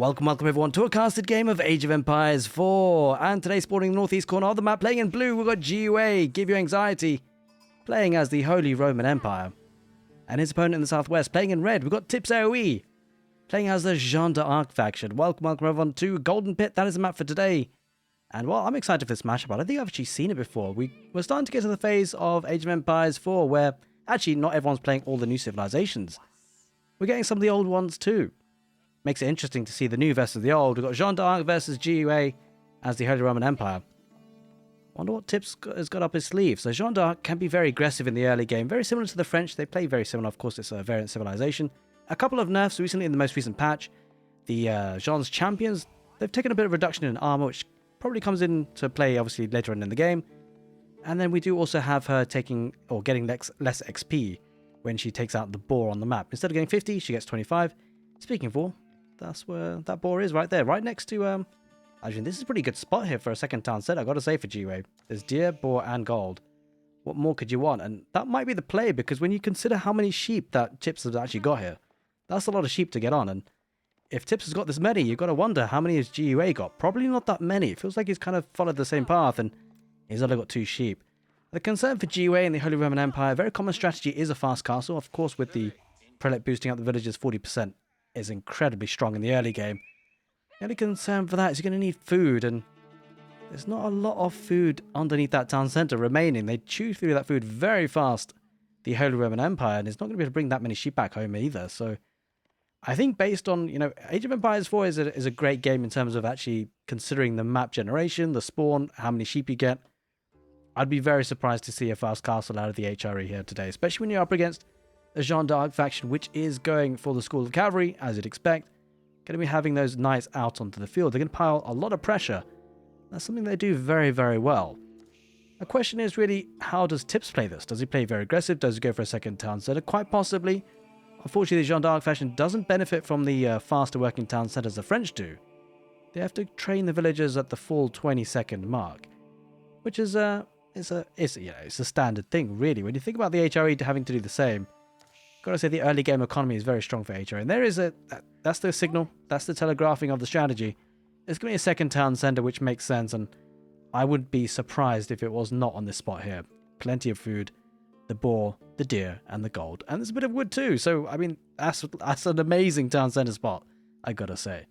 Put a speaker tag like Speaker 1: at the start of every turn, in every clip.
Speaker 1: Welcome everyone to a casted game of Age of Empires 4. And today, sporting the northeast corner of the map, playing in blue, we've got GUA, Give You Anxiety, playing as the Holy Roman Empire. And his opponent in the southwest, playing in red, we've got Tips AoE, playing as the Jeanne d'Arc faction. Welcome everyone to Golden Pit. That is the map for today. And well, I'm excited for this matchup. I don't think I've actually seen it before. We're starting to get to the phase of Age of Empires 4 where actually not everyone's playing all the new civilizations. We're getting some of the old ones too. Makes it interesting to see the new versus the old. We've got Jeanne d'Arc versus GUA as the Holy Roman Empire. Wonder what Tips has got up his sleeve. So Jeanne d'Arc can be very aggressive in the early game. Very similar to the French. They play very similar. Of course, it's a variant civilization. A couple of nerfs recently in the most recent patch. The Jeanne's champions, they've taken a bit of reduction in armor, which probably comes into play obviously later on in the game. And then we do also have her taking or getting less XP when she takes out the boar on the map. Instead of getting 50, she gets 25. Speaking of war, that's where that boar is, right there, right next to actually this is a pretty good spot here for a second town set, I've got to say, for GUA. There's deer, boar and gold. What more could you want? And that might be the play, because when you consider how many sheep that Tips has actually got here, that's a lot of sheep to get on. And if Tips has got this many, you've got to wonder how many has GUA got. Probably not that many. It feels like he's kind of followed the same path and he's only got 2 sheep. The concern for GUA in the Holy Roman Empire, a very common strategy is a fast castle. Of course, with the prelate boosting up the villagers 40%. Is incredibly strong in the early game. The only concern for that is you're going to need food, and there's not a lot of food underneath that town centre remaining. They chew through that food very fast, the Holy Roman Empire, and it's not going to be able to bring that many sheep back home either. So I think based on, Age of Empires 4 is a great game in terms of actually considering the map generation, the spawn, how many sheep you get. I'd be very surprised to see a fast castle out of the HRE here today, especially when you're up against a Jeanne d'Arc faction, which is going for the School of Cavalry, as you'd expect. Going to be having those knights out onto the field. They're going to pile a lot of pressure. That's something they do very, very well. The question is really, how does Tips play this? Does he play very aggressive? Does he go for a second town center? Quite possibly. Unfortunately, the Jeanne d'Arc faction doesn't benefit from the faster working town centers the French do. They have to train the villagers at the full 20-second mark, which is it's a standard thing, really. When you think about the HRE having to do the same, gotta say the early game economy is very strong for HRE, and there is that's the signal, that's the telegraphing of the strategy. It's gonna be a second town center, which makes sense, and I wouldn't be surprised if it was not on this spot here. Plenty of food, the boar, the deer, and the gold, and there's a bit of wood too. So I mean, that's an amazing town center spot, I gotta say.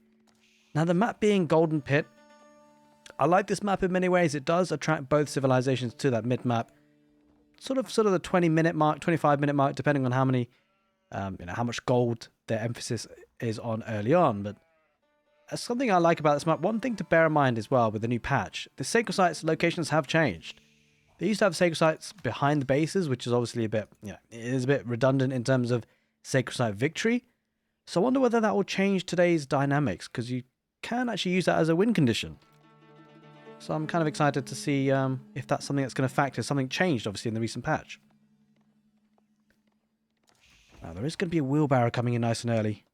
Speaker 1: Now the map being Golden Pit, I like this map in many ways. It does attract both civilizations to that mid map. Sort of the 20-minute mark, 25-minute mark, depending on how many, how much gold their emphasis is on early on. But that's something I like about this map. One thing to bear in mind as well with the new patch, the sacred sites locations have changed. They used to have sacred sites behind the bases, which is obviously a bit, it is a bit redundant in terms of sacred site victory. So I wonder whether that will change today's dynamics, because you can actually use that as a win condition. So I'm kind of excited to see if that's something that's going to factor. Something changed, obviously, in the recent patch. Now, there is going to be a wheelbarrow coming in nice and early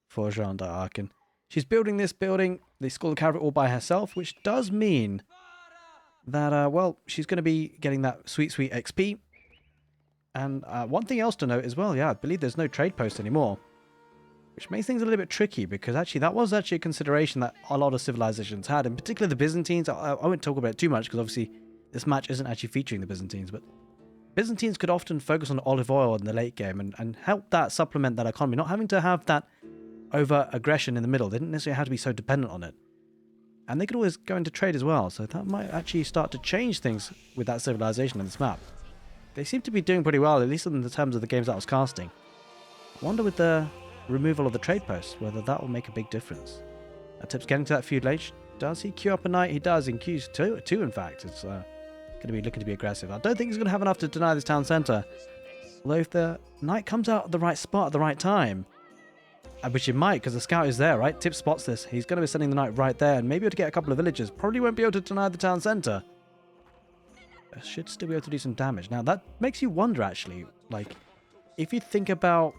Speaker 1: for Jeanne d'Arc. And she's building this building, the School of Cavalry, all by herself, which does mean that, well, she's going to be getting that sweet, sweet XP. And one thing else to note as well, I believe there's no trade post anymore, which makes things a little bit tricky, because actually that was actually a consideration that a lot of civilizations had, in particular the Byzantines. I won't talk about it too much, because obviously this match isn't actually featuring the Byzantines, but Byzantines could often focus on olive oil in the late game and help that supplement that economy, not having to have that over-aggression in the middle. They didn't necessarily have to be so dependent on it. And they could always go into trade as well, so that might actually start to change things with that civilization on this map. They seem to be doing pretty well, at least in the terms of the games that I was casting. I wonder with the removal of the trade posts, whether that will make a big difference. Tips getting to that feud late. Does he queue up a knight? He does, in queues two in fact. It's going to be looking to be aggressive. I don't think he's going to have enough to deny this town centre. Although if the knight comes out at the right spot at the right time, which he might, because the scout is there, right? Tips spots this. He's going to be sending the knight right there, and maybe able to get a couple of villagers. Probably won't be able to deny the town centre. Should still be able to do some damage. Now that makes you wonder, actually, like, if you think about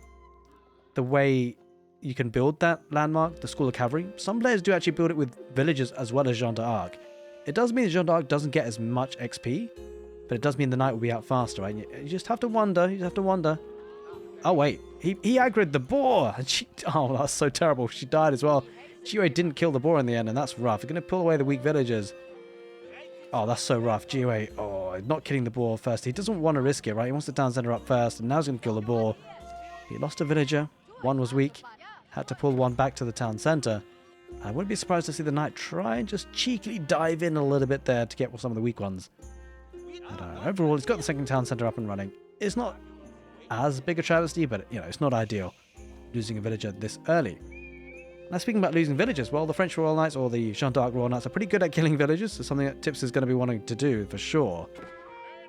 Speaker 1: the way you can build that landmark, the School of Cavalry, some players do actually build it with villagers as well as Jeanne d'Arc. It does mean that Jeanne d'Arc doesn't get as much XP, but it does mean the knight will be out faster, right? You just have to wonder. Oh wait, he aggroed the boar, and oh, that's so terrible. She died as well. GUA didn't kill the boar in the end, and that's rough. We're going to pull away the weak villagers. Oh, that's so rough. GUA, oh, not killing the boar first. He doesn't want to risk it, right? He wants the town center up first, and now he's going to kill the boar. He lost a villager. One was weak. Had to pull one back to the town center. I wouldn't be surprised to see the knight try and just cheekily dive in a little bit there to get some of the weak ones. But overall, he's got the second town center up and running. It's not as big a travesty, but you know, it's not ideal losing a villager this early. Now, speaking about losing villagers, well, the French Royal Knights or the Jeanne d'Arc Royal Knights are pretty good at killing villagers. It's something that Tips is going to be wanting to do for sure.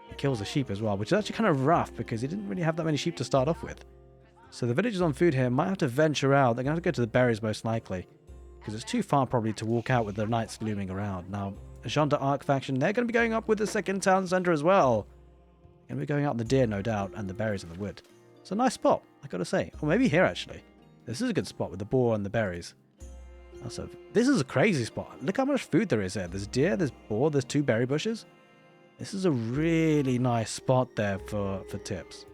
Speaker 1: He kills a sheep as well, which is actually kind of rough because he didn't really have that many sheep to start off with. So the villagers on food here might have to venture out. They're going to have to go to the berries most likely, because it's too far probably to walk out with the knights looming around. Now, the Jeanne d'Arc faction, they're going to be going up with the second town centre as well. Going to be going out in the deer, no doubt, and the berries in the wood. It's a nice spot, I got to say. Or maybe here, actually. This is a good spot with the boar and the berries. Also, this is a crazy spot. Look how much food there is here. There's deer, there's boar, there's 2 berry bushes. This is a really nice spot there for Tips.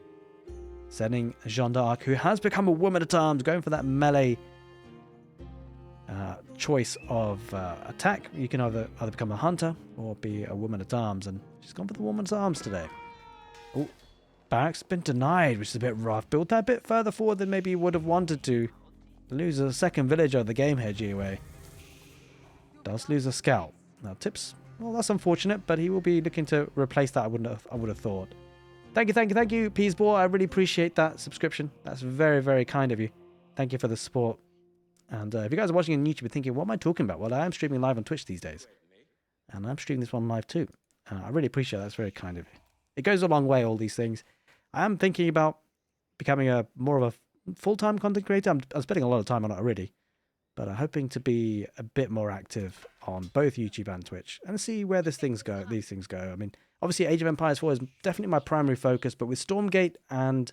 Speaker 1: Sending Jeanne d'Arc, who has become a woman-at-arms, going for that melee choice of attack. You can either become a hunter or be a woman-at-arms, and she's gone for the woman-at-arms today. Oh, barracks been denied, which is a bit rough. Built that a bit further forward than maybe you would have wanted to. Lose a second villager of the game here, GUA. Does lose a scout. Now, Tips, well, that's unfortunate, but he will be looking to replace that, I would have thought. Thank you, Peasball. I really appreciate that subscription. That's very, very kind of you. Thank you for the support. And if you guys are watching on YouTube and thinking, what am I talking about? Well, I am streaming live on Twitch these days. And I'm streaming this one live too. I really appreciate that. That's very kind of you. It goes a long way, all these things. I am thinking about becoming more of a full-time content creator. I'm spending a lot of time on it already. But I'm hoping to be a bit more active on both YouTube and Twitch and see where these things go. I mean, obviously, Age of Empires 4 is definitely my primary focus, but with Stormgate and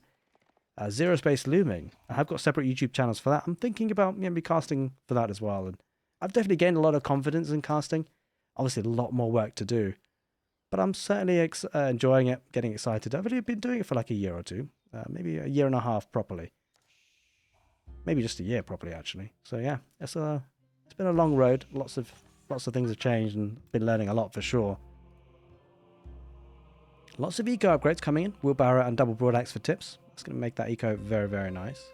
Speaker 1: Zero Space looming, I have got separate YouTube channels for that. I'm thinking about maybe casting for that as well. And I've definitely gained a lot of confidence in casting. Obviously, a lot more work to do. But I'm certainly enjoying it, getting excited. I've only been doing it for like a year or two. Maybe a year and a half properly. Maybe just a year properly, actually. So yeah, it's been a long road. Lots of things have changed and been learning a lot for sure. Lots of eco upgrades coming in. Wheelbarrow and double broadaxe for Tips. That's going to make that eco very, very nice.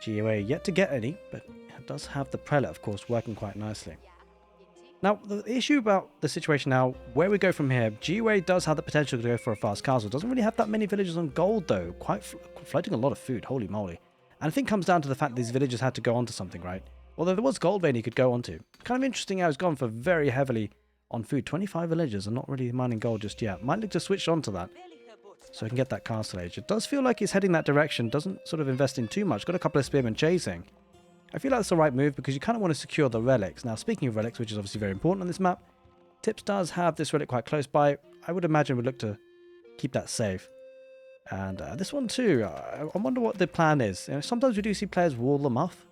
Speaker 1: GUA yet to get any, but it does have the prelate, of course, working quite nicely. Now, the issue about the situation now, where we go from here, GUA does have the potential to go for a fast castle. Doesn't really have that many villagers on gold, though. Quite floating a lot of food, holy moly. And I think it comes down to the fact that these villagers had to go onto something, right? Although there was gold vein he could go onto. Kind of interesting how he's gone for very heavily on food. 25 villagers are not really mining gold just yet. Might look to switch on to that so I can get that castle age. It does feel like he's heading that direction. Doesn't sort of invest in too much. Got a couple of spearmen chasing. I feel like that's the right move because you kind of want to secure the relics. Now, speaking of relics, which is obviously very important on this map, Tips does have this relic quite close by. I would imagine we'd look to keep that safe. And this one too, I wonder what the plan is. You know, sometimes we do see players wall them off.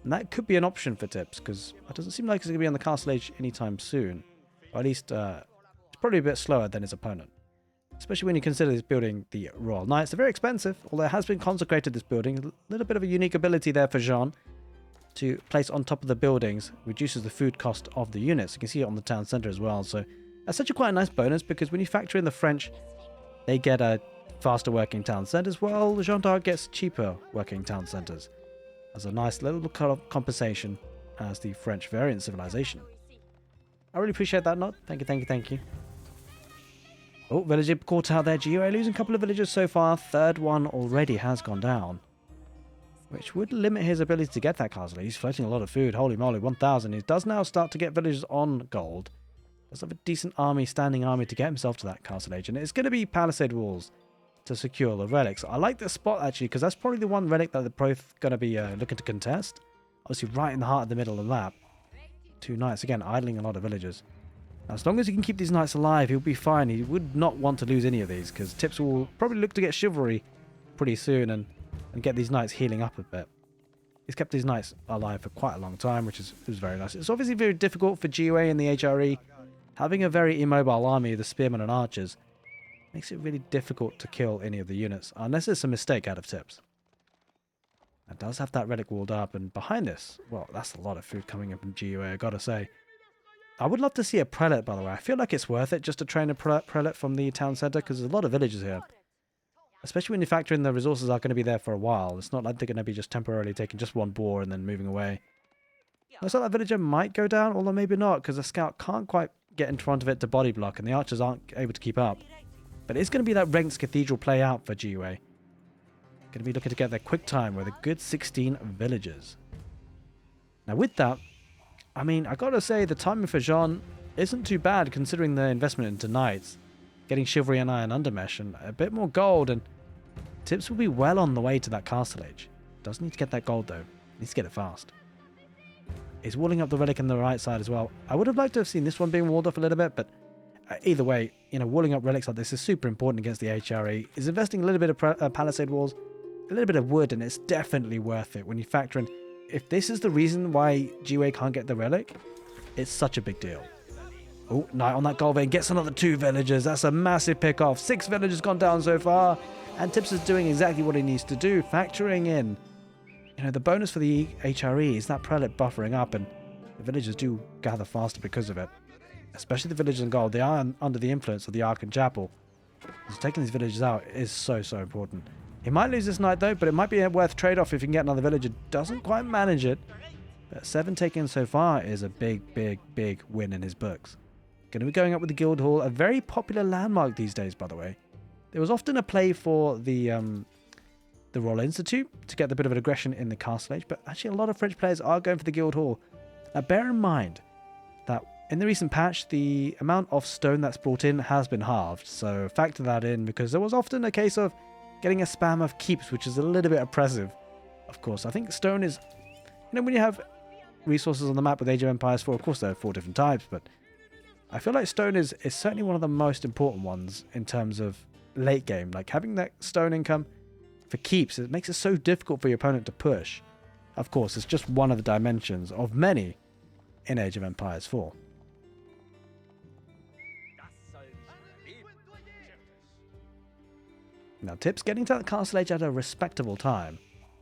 Speaker 1: And that could be an option for Tips, because it doesn't seem like it's going to be on the castle age anytime soon. Or at least, it's probably a bit slower than his opponent. Especially when you consider this building the Royal Knights. They're very expensive, although it has been consecrated, this building. A little bit of a unique ability there for Jeanne to place on top of the buildings. Reduces the food cost of the units. You can see it on the town centre as well. So that's such a quite nice bonus, because when you factor in the French, they get a faster working town centres. Well, Jeanne d'Arc gets cheaper working town centres. As a nice little compensation as the French variant civilization. I really appreciate that, Nod. Thank you. Oh, villager caught out there. GUA losing a couple of villagers so far. Third one already has gone down, which would limit his ability to get that castle. He's floating a lot of food. Holy moly, 1,000. He does now start to get villagers on gold. Does have a decent army, standing army to get himself to that castle age. And it's going to be palisade walls to secure the relics. I like this spot actually, because that's probably the one relic that the both going to be looking to contest. Obviously right in the heart of the middle of the map. 2 knights, again, idling a lot of villagers. Now, as long as he can keep these knights alive, he'll be fine. He would not want to lose any of these, because Tips will probably look to get chivalry pretty soon and get these knights healing up a bit. He's kept these knights alive for quite a long time, which is very nice. It's obviously very difficult for GUA and the HRE. Having a very immobile army, the spearmen and archers, makes it really difficult to kill any of the units, unless it's a mistake out of Tips. It does have that relic walled up, and behind this, well, that's a lot of food coming in from GUA, I gotta say. I would love to see a prelate, by the way. I feel like it's worth it just to train a prelate from the town centre, because there's a lot of villagers here. Especially when you factor in the resources are going to be there for a while. It's not like they're going to be just temporarily taking just one boar and then moving away. Looks like that villager might go down, although maybe not, because the scout can't quite get in front of it to body block, and the archers aren't able to keep up. But it's going to be that Ranks Cathedral play out for GUA. Going to be looking to get their quick time with a good 16 villagers. Now with that, I mean, I gotta say the timing for Jeanne isn't too bad considering the investment into knights. Getting chivalry and iron undermesh and a bit more gold, and Tips will be well on the way to that castle age. Does need to get that gold though. Needs to get it fast. He's walling up the relic on the right side as well. I would have liked to have seen this one being walled off a little bit, but either way, you know, walling up relics like this is super important against the HRE. Is investing a little bit of palisade walls, a little bit of wood, and it's definitely worth it when you factor in if this is the reason why GUA can't get the relic. It's such a big deal. Oh, knight on that gold vein gets another 2 villagers. That's a massive pick off. 6 villagers gone down so far, and Tips is doing exactly what he needs to do, factoring in, you know, the bonus for the HRE is that prelate buffering up, and the villagers do gather faster because of it. Especially the villagers in gold. They are under the influence of the Ark and Chapel. So taking these villagers out is so important. He might lose this knight though, but it might be a worth trade-off if he can get another villager. Doesn't quite manage it. But 7 taken so far is a big win in his books. Going to be going up with the Guild Hall, a very popular landmark these days, by the way. There was often a play for the Royal Institute to get a bit of an aggression in the Castle Age, but actually a lot of French players are going for the Guild Hall. Now bear in mind that in the recent patch, the amount of stone that's brought in has been halved, so factor that in, because there was often a case of getting a spam of keeps, which is a little bit oppressive. Of course, I think stone is, you know, when you have resources on the map with Age of Empires 4, of course there are 4 different types, but I feel like stone is certainly one of the most important ones in terms of late game. Like having that stone income for keeps, it makes it so difficult for your opponent to push. Of course, it's just one of the dimensions of many in Age of Empires 4. Now, Tips getting to that castle age at a respectable time.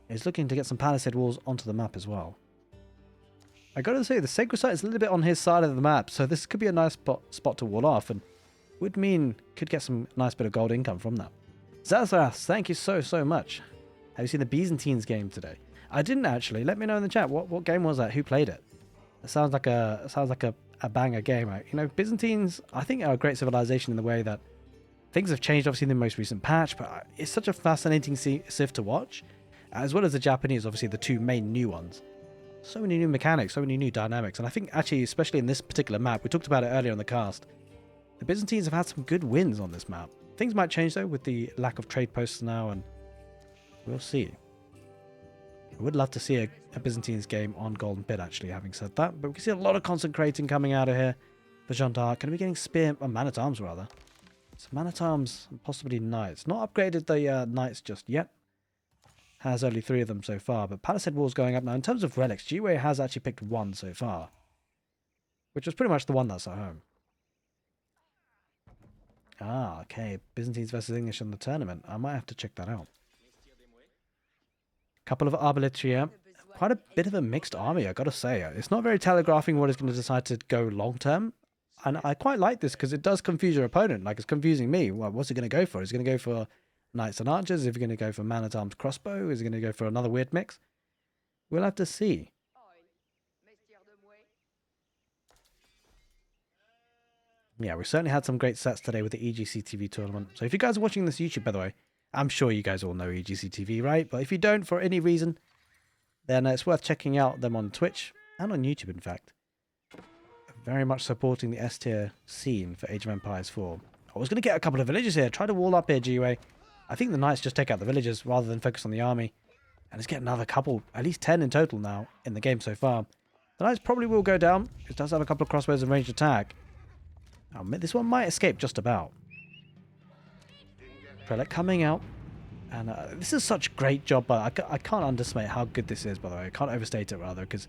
Speaker 1: He's looking to get some palisade walls onto the map as well. I gotta say, the Sacred Site is a little bit on his side of the map, so this could be a nice spot to wall off, and would mean could get some nice bit of gold income from that. Zazath, thank you so much. Have you seen the Byzantines game today? I didn't actually. Let me know in the chat. What game was that? Who played it? It sounds like a banger game. You know, Byzantines, I think, are a great civilization in the way that things have changed, obviously, in the most recent patch, but it's such a fascinating civ to watch, as well as the Japanese, obviously, the 2 main new ones. So many new mechanics, so many new dynamics, and I think, actually, especially in this particular map, we talked about it earlier on the cast, the Byzantines have had some good wins on this map. Things might change, though, with the lack of trade posts now, and we'll see. I would love to see a Byzantines game on Golden Pit, actually, having said that, but we can see a lot of consecrating coming out of here for Jeanne d'Arc. Going to be getting spear, man-at-arms, rather. So man-at-arms and possibly knights. Not upgraded the knights just yet. Has only 3 of them so far, but palisade walls going up now. In terms of relics, GUA has actually picked 1 so far, which was pretty much the one that's at home. Ah, okay. Byzantines versus English in the tournament. I might have to check that out. Couple of arbaletriers here. Quite a bit of a mixed army, I gotta say. It's not very telegraphing what is going to decide to go long term. And I quite like this because it does confuse your opponent. Like, it's confusing me. Well, what's he going to go for? Is he going to go for knights and archers? Is he going to go for man-at-arms crossbow? Is he going to go for another weird mix? We'll have to see. Yeah, we certainly had some great sets today with the EGC TV tournament. So if you guys are watching this YouTube, by the way, I'm sure you guys all know EGC TV, right? But if you don't for any reason, then it's worth checking out them on Twitch and on YouTube, in fact. Very much supporting the S-tier scene for Age of Empires 4. I was going to get a couple of villagers here. Try to wall up here, GUA. I think the knights just take out the villagers rather than focus on the army. And let's get another couple, at least 10 in total now in the game so far. The knights probably will go down. It does have a couple of crossbows and ranged attack. This one might escape just about. Prelate coming out. And this is such a great job, but I can't underestimate how good this is, by the way. I can't overstate it, rather, because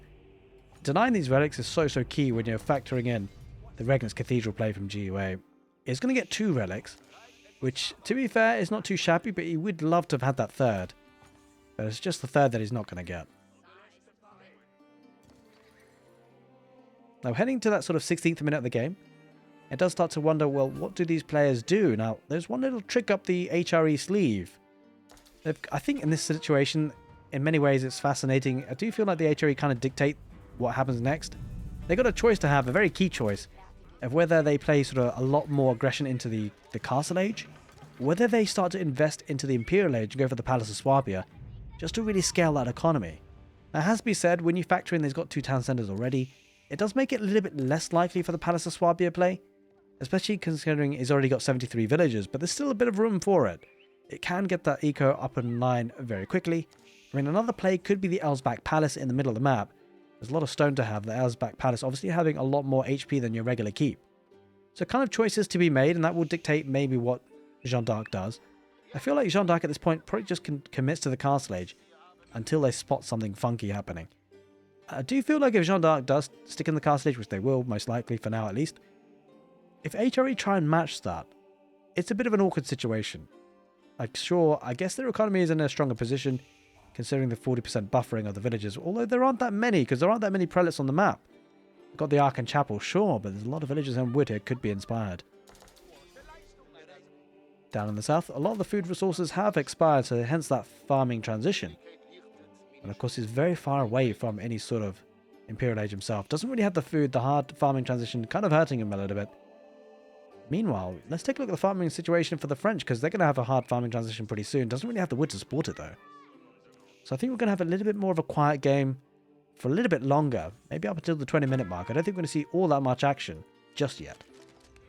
Speaker 1: denying these relics is so key when you're factoring in the Regnant's Cathedral play from GUA. It's going to get 2 relics, which, to be fair, is not too shabby, but he would love to have had that 3rd. But it's just the third that he's not going to get. Now, heading to that sort of 16th minute of the game, it does start to wonder, well, what do these players do? Now, there's one little trick up the HRE sleeve. I think in this situation, in many ways, it's fascinating. I do feel like the HRE kind of dictate what happens next. They got a choice to have, a very key choice, of whether they play sort of a lot more aggression into the Castle Age, whether they start to invest into the Imperial Age and go for the Palace of Swabia, just to really scale that economy. Now, it has to be said, when you factor in they've got 2 town centres already, it does make it a little bit less likely for the Palace of Swabia play, especially considering he's already got 73 villagers, but there's still a bit of room for it. It can get that eco up and line very quickly. I mean, another play could be the Elsbach Palace in the middle of the map. There's a lot of stone to have. The Elsbach Palace obviously having a lot more HP than your regular keep. So kind of choices to be made, and that will dictate maybe what Jeanne d'Arc does. I feel like Jeanne d'Arc at this point probably just commits to the Castle Age until they spot something funky happening. I do feel like if Jeanne d'Arc does stick in the Castle Age, which they will, most likely for now at least, if HRE try and match that, it's a bit of an awkward situation. Like, sure, I guess their economy is in a stronger position, considering the 40% buffering of the villages, although there aren't that many, because there aren't that many prelates on the map. We've got the Ark and Chapel, sure, but there's a lot of villages in wood here could be inspired. Down in the south, a lot of the food resources have expired, so hence that farming transition. And of course, he's very far away from any sort of Imperial Age himself. Doesn't really have the food, the hard farming transition kind of hurting him a little bit. Meanwhile, let's take a look at the farming situation for the French, because they're going to have a hard farming transition pretty soon. Doesn't really have the wood to support it, though. So I think we're going to have a little bit more of a quiet game for a little bit longer, maybe up until the 20-minute mark. I don't think we're going to see all that much action just yet.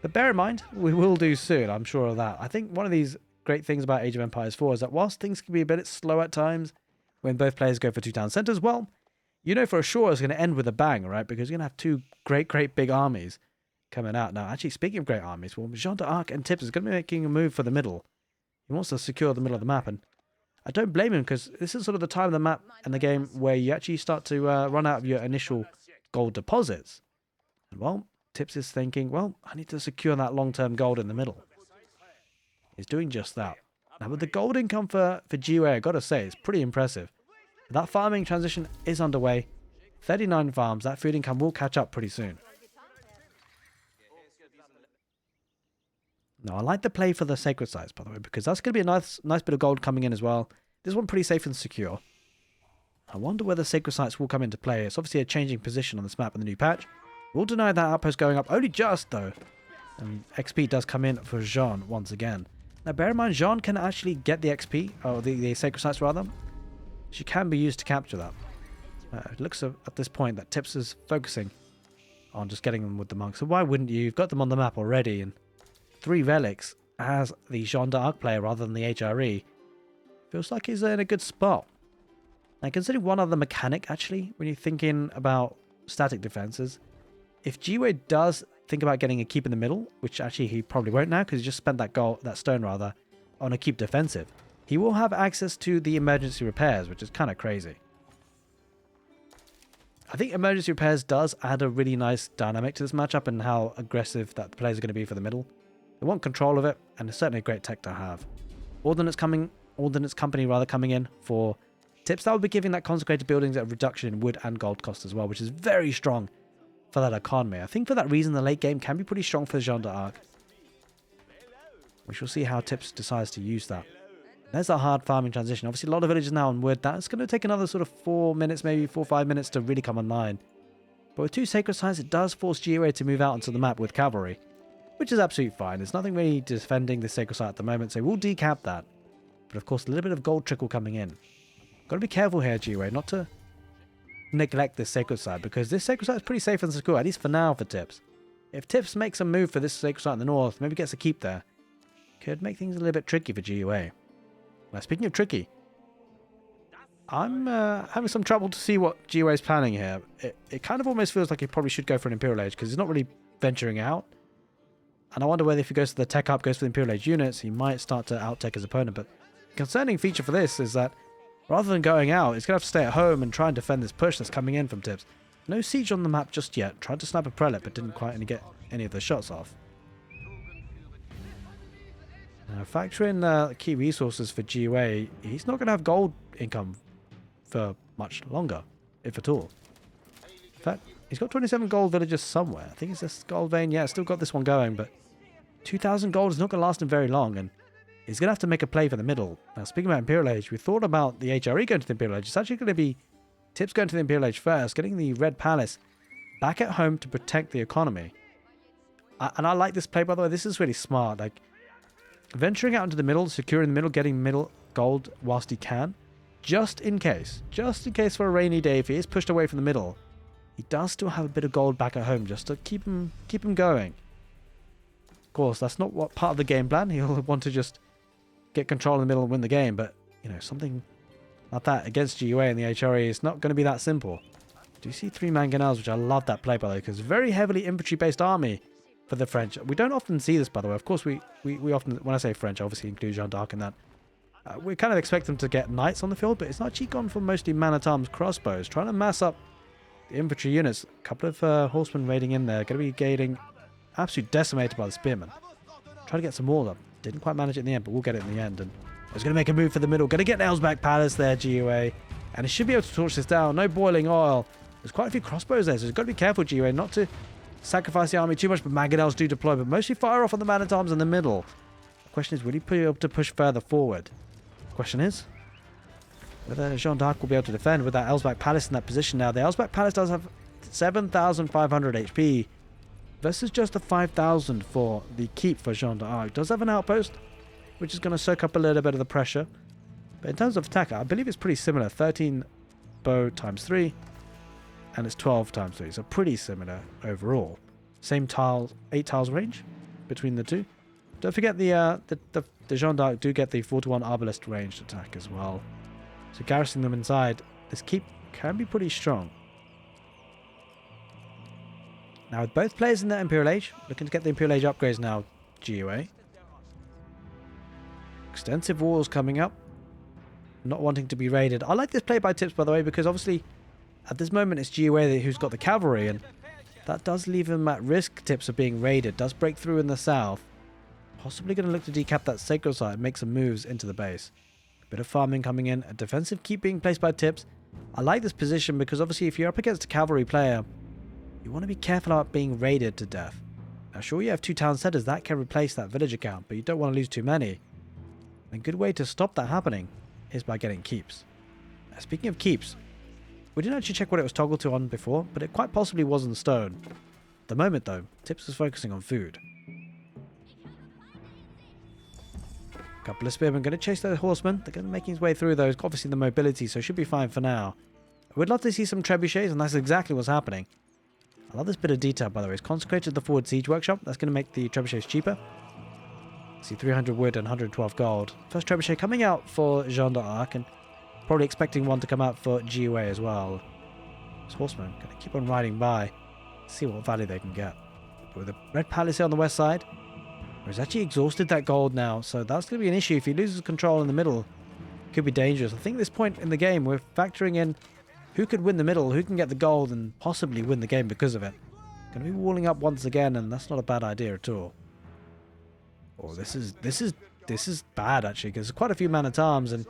Speaker 1: But bear in mind, we will do soon, I'm sure of that. I think one of these great things about Age of Empires 4 is that whilst things can be a bit slow at times, when both players go for 2 town centres, well, you know for sure it's going to end with a bang, right? Because you're going to have 2 great big armies coming out. Now, actually, speaking of great armies, well, Jeanne d'Arc and Tips is going to be making a move for the middle. He wants to secure the middle of the map, and I don't blame him, because this is sort of the time of the map and the game where you actually start to run out of your initial gold deposits. And, well, Tips is thinking, well, I need to secure that long-term gold in the middle. He's doing just that. Now, with the gold income for GUA, I gotta say, it's pretty impressive. That farming transition is underway. 39 farms, that food income will catch up pretty soon. Now, I like the play for the sacred sites, by the way, because that's going to be a nice bit of gold coming in as well. This one pretty safe and secure. I wonder whether sacred sites will come into play. It's obviously a changing position on this map in the new patch. We'll deny that outpost going up only just, though. And XP does come in for Jeanne once again. Now, bear in mind, Jeanne can actually get the XP, or the sacred sites rather. She can be used to capture that. It looks at this point that Tips is focusing on just getting them with the monks. So why wouldn't you? You've got them on the map already, and 3 relics as the Jeanne d'Arc player rather than the HRE. Feels like he's in a good spot. Now, considering one other mechanic, actually, when you're thinking about static defenses, if GUA does think about getting a keep in the middle, which actually he probably won't now because he just spent that stone on a keep defensive, he will have access to the emergency repairs, which is kind of crazy. I think emergency repairs does add a really nice dynamic to this matchup and how aggressive that the players are going to be for the middle. They want control of it, and it's certainly a great tech to have. Ordnance company coming in for Tips. That will be giving that consecrated buildings a reduction in wood and gold cost as well, which is very strong for that economy. I think for that reason, the late game can be pretty strong for Jeanne d'Arc. We shall see how Tips decides to use that. There's a hard farming transition. Obviously, a lot of villages now on wood. That's going to take another sort of 4 minutes, maybe 4 or 5 minutes to really come online. But with 2 sacred sites, it does force GUA to move out onto the map with cavalry, which is absolutely fine. There's nothing really defending the sacred site at the moment, so we'll decap that. But of course, a little bit of gold trickle coming in. Got to be careful here, GUA, not to neglect this sacred site, because this sacred site is pretty safe and secure, at least for now for Tips. If Tips makes a move for this sacred site in the north, maybe gets a keep there, could make things a little bit tricky for GUA. Now, speaking of tricky, I'm having some trouble to see what GUA is planning here. It kind of almost feels like he probably should go for an Imperial Age, because he's not really venturing out. And I wonder whether if he goes to the tech up, goes for the Imperial Age units, he might start to out-tech his opponent. But the concerning feature for this is that rather than going out, he's going to have to stay at home and try and defend this push that's coming in from Tips. No siege on the map just yet. Tried to snipe a prelate, but didn't quite get any of the shots off. Now, factor in key resources for GUA. He's not going to have gold income for much longer, if at all. In fact, he's got 27 gold villagers somewhere. I think it's this gold vein. Yeah, still got this one going, but 2,000 gold is not going to last him very long, and he's going to have to make a play for the middle. Now, speaking about Imperial Age, we thought about the HRE going to the Imperial Age. It's actually going to be Tips going to the Imperial Age first, getting the Red Palace back at home to protect the economy. And I like this play, by the way. This is really smart. Like, venturing out into the middle, securing the middle, getting middle gold whilst he can. Just in case for a rainy day, if he is pushed away from the middle, he does still have a bit of gold back at home just to keep him going. Of course, that's not what part of the game plan. He'll want to just get control in the middle and win the game, but, you know, something like that against GUA and the HRE is not going to be that simple. Do you see 3 mangonels, which I love that play, by the way, because very heavily infantry-based army for the French. We don't often see this, by the way. Of course, we often, when I say French, I obviously include Jeanne d'Arc in that. We kind of expect them to get knights on the field, but it's not actually gone for mostly man-at-arms crossbows, trying to mass up the infantry units. A couple of horsemen raiding in there, going to be getting absolutely decimated by the spearmen. Try to get some more up. Didn't quite manage it in the end, but we'll get it in the end. And I was going to make a move for the middle. Going to get the Elsbach Palace there, GUA. And it should be able to torch this down. No boiling oil. There's quite a few crossbows there, so you've got to be careful, GUA, not to sacrifice the army too much, but mangonels do deploy, but mostly fire off on the man-at-arms in the middle. The question is, will he be able to push further forward? The question is whether Jeanne d'Arc will be able to defend with that Elsbach Palace in that position now. The Elsbach Palace does have 7,500 HP versus just the 5,000 for the keep for Jeanne d'Arc. Does have an outpost, which is going to soak up a little bit of the pressure. But in terms of attack, I believe it's pretty similar. 13 bow times 3. And it's 12 times 3, so pretty similar overall. Same tiles, 8 tiles range between the two. Don't forget the Jeanne d'Arc do get the 4-to-1 arbalist ranged attack as well. So garrisoning them inside, this keep can be pretty strong. Now with both players in the Imperial Age, looking to get the Imperial Age upgrades now, GUA. Extensive walls coming up. Not wanting to be raided. I like this play by Tips, by the way, because obviously at this moment, it's GUA who's got the cavalry, and that does leave him at risk, Tips, of being raided. Does break through in the south. Possibly going to look to decap that sacred site and make some moves into the base. A bit of farming coming in. A defensive keep being placed by Tips. I like this position because obviously if you're up against a cavalry player, you want to be careful about being raided to death. Now sure, you have 2 town centers. That can replace that villager count, but you don't want to lose too many. And a good way to stop that happening is by getting keeps. Now, speaking of keeps, we didn't actually check what it was toggled to on before, but it quite possibly was in stone. At the moment, though, Tips is focusing on food. A couple of spearmen going to chase those horsemen. They're going to be making his way through those. Obviously, the mobility, so should be fine for now. We'd love to see some trebuchets, and that's exactly what's happening. I love this bit of detail, by the way. It's consecrated the forward siege workshop. That's going to make the trebuchets cheaper. See, 300 wood and 112 gold. First trebuchet coming out for Jeanne d'Arc, and probably expecting one to come out for GUA as well. This horseman going to keep on riding by, see what value they can get. But with the Red Palace here on the west side, he's actually exhausted that gold now, so that's going to be an issue. If he loses control in the middle, it could be dangerous. I think at this point in the game, we're factoring in who could win the middle, who can get the gold, and possibly win the game because of it. Going to be walling up once again, and that's not a bad idea at all. Oh, this is bad actually, because there's quite a few man-at-arms, and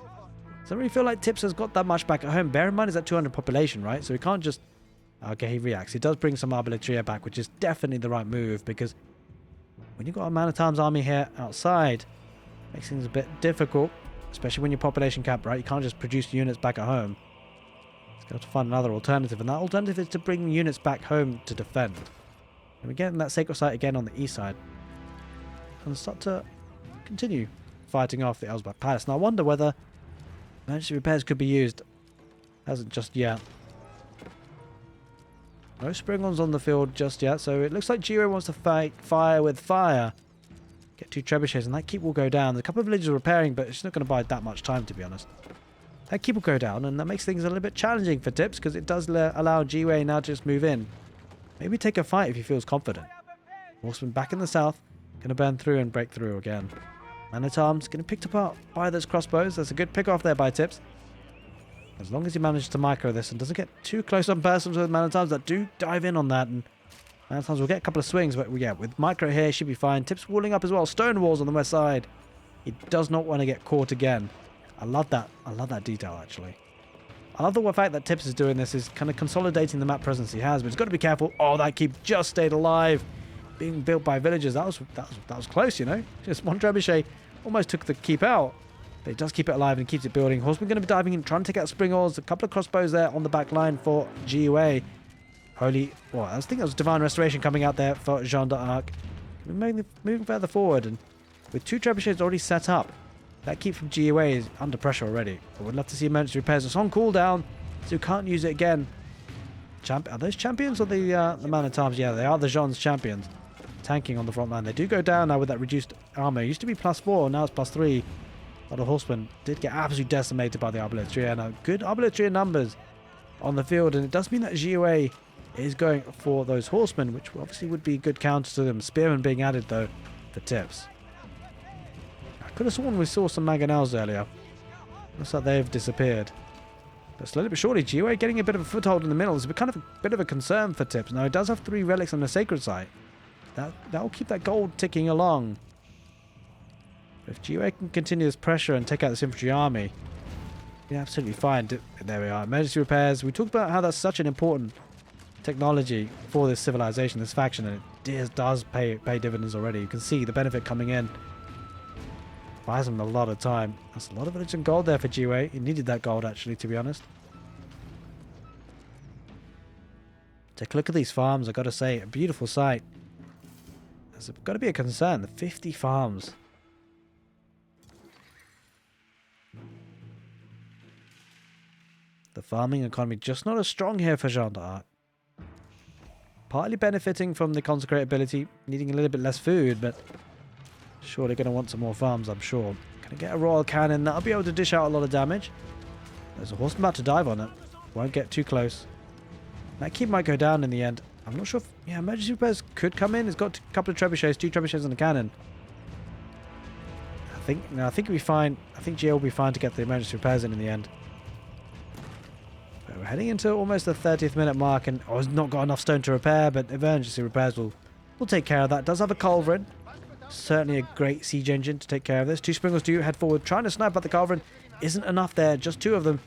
Speaker 1: doesn't really feel like Tips has got that much back at home. Bear in mind, he's at 200 population, right? So he can't just... Okay, he reacts. He does bring some arbaletier back, which is definitely the right move, because when you've got a man-at-arms army here outside, it makes things a bit difficult, especially when you're population capped, right? You can't just produce units back at home. He's got to find another alternative, and that alternative is to bring units back home to defend. And we're getting that sacred site again on the east side. And start to continue fighting off the Elsbach Palace. Now I wonder whether emergency repairs could be used. Hasn't just yet. No Springons on the field just yet, so it looks like GUA wants to fight fire with fire. Get 2 trebuchets, and that keep will go down. A couple of villages are repairing, but it's not going to buy that much time, to be honest. That keep will go down, and that makes things a little bit challenging for Tips, because it does allow GUA now to just move in. Maybe take a fight if he feels confident. Horseman back in the south. Going to burn through and break through again. Man-at-arms getting picked apart by those crossbows. That's a good pick off there by Tips. As long as he manages to micro this and doesn't get too close on persons with man-at-arms that do dive in on that. And man-at-arms will get a couple of swings, but yeah, with micro here, should be fine. Tips walling up as well. Stone walls on the west side. He does not want to get caught again. I love that. I love that detail, actually. I love the fact that Tips is doing this, is kind of consolidating the map presence he has, but he's got to be careful. Oh, that keep just stayed alive. Being built by villagers. That was close, you know. Just one trebuchet almost took the keep out. But it does keep it alive and keeps it building. Horseman going to be diving in, trying to take out spring oars. A couple of crossbows there on the back line for GUA. Holy, well, I think that was Divine Restoration coming out there for Jeanne d'Arc. Moving further forward, and with 2 trebuchets already set up, that keep from GUA is under pressure already. I would love to see emergency repairs. It's on cooldown, so you can't use it again. Are those champions or the man-at-arms? Yeah, they are the Jeanne's champions. Tanking on the front line. They do go down now with that reduced armor. It used to be +4, now it's +3. But the horsemen did get absolutely decimated by the arbaletier. Now, good arbaletier numbers on the field, and it does mean that GUA is going for those horsemen, which obviously would be good counter to them. Spearmen being added, though, for Tips. I could have sworn we saw some mangonels earlier. Looks like they've disappeared. But slowly but surely, GUA getting a bit of a foothold in the middle is kind of a bit of a concern for Tips. Now, he does have 3 relics on the sacred site. That will keep that gold ticking along. But if GUA can continue this pressure and take out this infantry army, yeah, absolutely fine. There we are. Emergency repairs. We talked about how that's such an important technology for this civilization, this faction, and it does pay dividends already. You can see the benefit coming in. Buys them a lot of time. That's a lot of village and gold there for GUA. He needed that gold, actually, to be honest. Take a look at these farms. I've got to say, a beautiful sight. There's got to be a concern. The 50 farms. The farming economy just not as strong here for Jeanne d'Arc. Partly benefiting from the consecrate ability, needing a little bit less food, but sure they're going to want some more farms, I'm sure. Going to get a royal cannon. That'll be able to dish out a lot of damage. There's a horseman about to dive on it. Won't get too close. That keep might go down in the end. I'm not sure if... Yeah, emergency repairs could come in. It's got a couple of trebuchets, 2 trebuchets and a cannon. I think it'll be fine. I think GL will be fine to get the emergency repairs in the end. But we're heading into almost the 30th minute mark, and it's not got enough stone to repair, but emergency repairs will take care of that. Does have a culverin. Certainly a great siege engine to take care of this. 2 springles do head forward, trying to snipe at the culverin. Isn't enough there. Just 2 of them.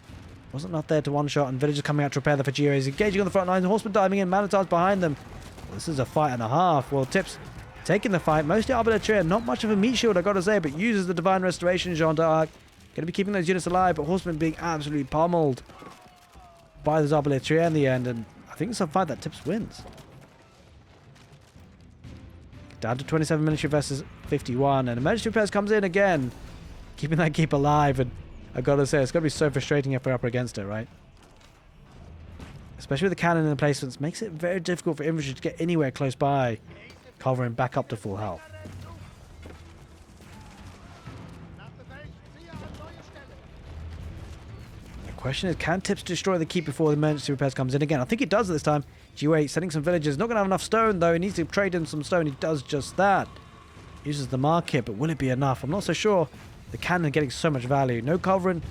Speaker 1: Wasn't enough there to one-shot, and villagers coming out to repair the for GUA. He's engaging on the front lines. Horsemen diving in. Man-at-arms behind them. This is a fight and a half. Well, Tips taking the fight. Mostly arbaletier. Not much of a meat shield, I got to say, but uses the Divine Restoration. Jeanne d'Arc going to be keeping those units alive, but horsemen being absolutely pummeled by this arbaletier in the end, and I think it's a fight that Tips wins. Down to 27 military versus 51, and emergency repairs comes in again, keeping that keep alive, and I gotta say, it's gotta be so frustrating if we're up against it, right? Especially with the cannon in the placements, makes it very difficult for infantry to get anywhere close by, covering back up to full health. The question is, can Tips destroy the keep before the emergency repairs comes in again? I think he does this time. GUA sending some villagers. Not going to have enough stone, though. He needs to trade in some stone. He does just that. Uses the market, but will it be enough? I'm not so sure. The cannon getting so much value. No covering.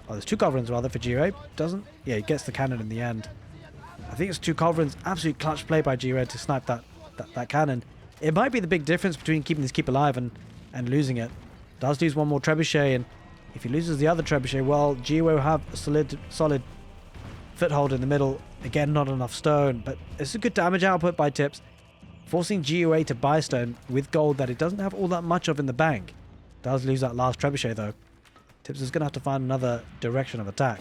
Speaker 1: Oh, there's 2 coverings, rather, for GUA. Doesn't? Yeah, he gets the cannon in the end. I think it's 2 coverings. Absolute clutch play by GUA to snipe that cannon. It might be the big difference between keeping this keep alive and losing it. Does lose 1 more trebuchet, and if he loses the other trebuchet, well, GUA will have a solid foothold in the middle. Again, not enough stone, but it's a good damage output by Tips, forcing GUA to buy stone with gold that it doesn't have all that much of in the bank. Does lose that last trebuchet, though. Tips is going to have to find another direction of attack.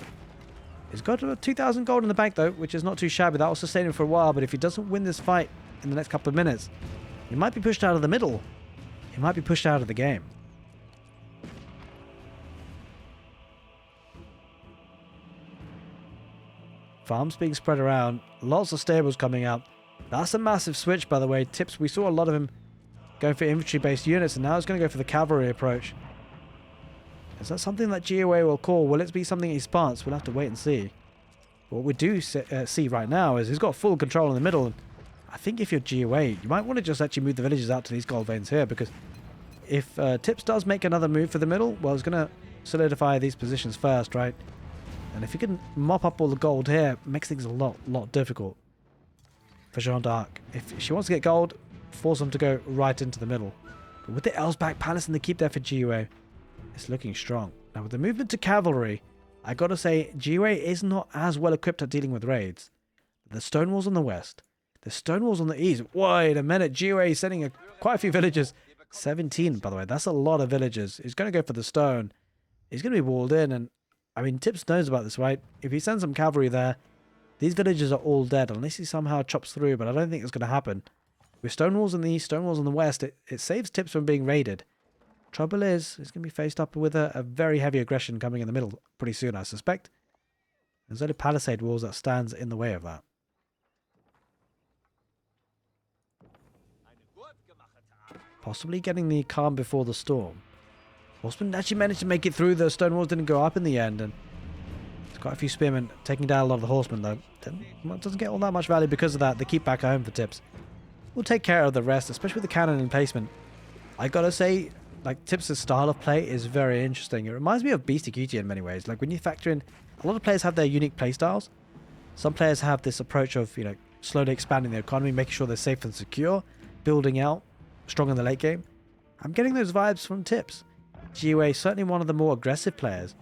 Speaker 1: He's got 2,000 gold in the bank, though, which is not too shabby. That will sustain him for a while, but if he doesn't win this fight in the next couple of minutes, he might be pushed out of the middle. He might be pushed out of the game. Farms being spread around. Lots of stables coming up. That's a massive switch, by the way. Tips, we saw a lot of him going for infantry-based units, and now he's going to go for the cavalry approach. Is that something that GUA will call? Will it be something he spots? We'll have to wait and see. What we do see right now is he's got full control in the middle. And I think if you're GUA, you might want to just actually move the villagers out to these gold veins here, because if Tips does make another move for the middle, well, he's going to solidify these positions first, right? And if you can mop up all the gold here, it makes things a lot difficult for Jeanne d'Arc. If she wants to get gold, force them to go right into the middle. But with the Elsbach Palace and the keep there for GUA, it's looking strong. Now with the movement to cavalry, I gotta say, GUA is not as well equipped at dealing with raids. The stone walls on the west. The stone walls on the east. Wait a minute. GUA is sending quite a few villagers. 17, by the way. That's a lot of villagers. He's going to go for the stone. He's going to be walled in. And, I mean, Tips knows about this, right? If he sends some cavalry there, these villagers are all dead. Unless he somehow chops through. But I don't think it's going to happen. With stone walls in the east, stone walls on the west, it saves Tips from being raided. Trouble is, he's going to be faced up with a very heavy aggression coming in the middle pretty soon, I suspect. There's only palisade walls that stands in the way of that. Possibly getting the calm before the storm. Horsemen actually managed to make it through. The stone walls didn't go up in the end. And there's quite a few spearmen taking down a lot of the horsemen, though. Doesn't get all that much value because of that. They keep back home for Tips. We'll take care of the rest, especially with the cannon in placement. I gotta say, like, Tips' style of play is very interesting. It reminds me of Beastie Cutie in many ways. Like, when you factor in, a lot of players have their unique play styles. Some players have this approach of, you know, slowly expanding the economy, making sure they're safe and secure, building out, strong in the late game. I'm getting those vibes from Tips. GUA is certainly one of the more aggressive players.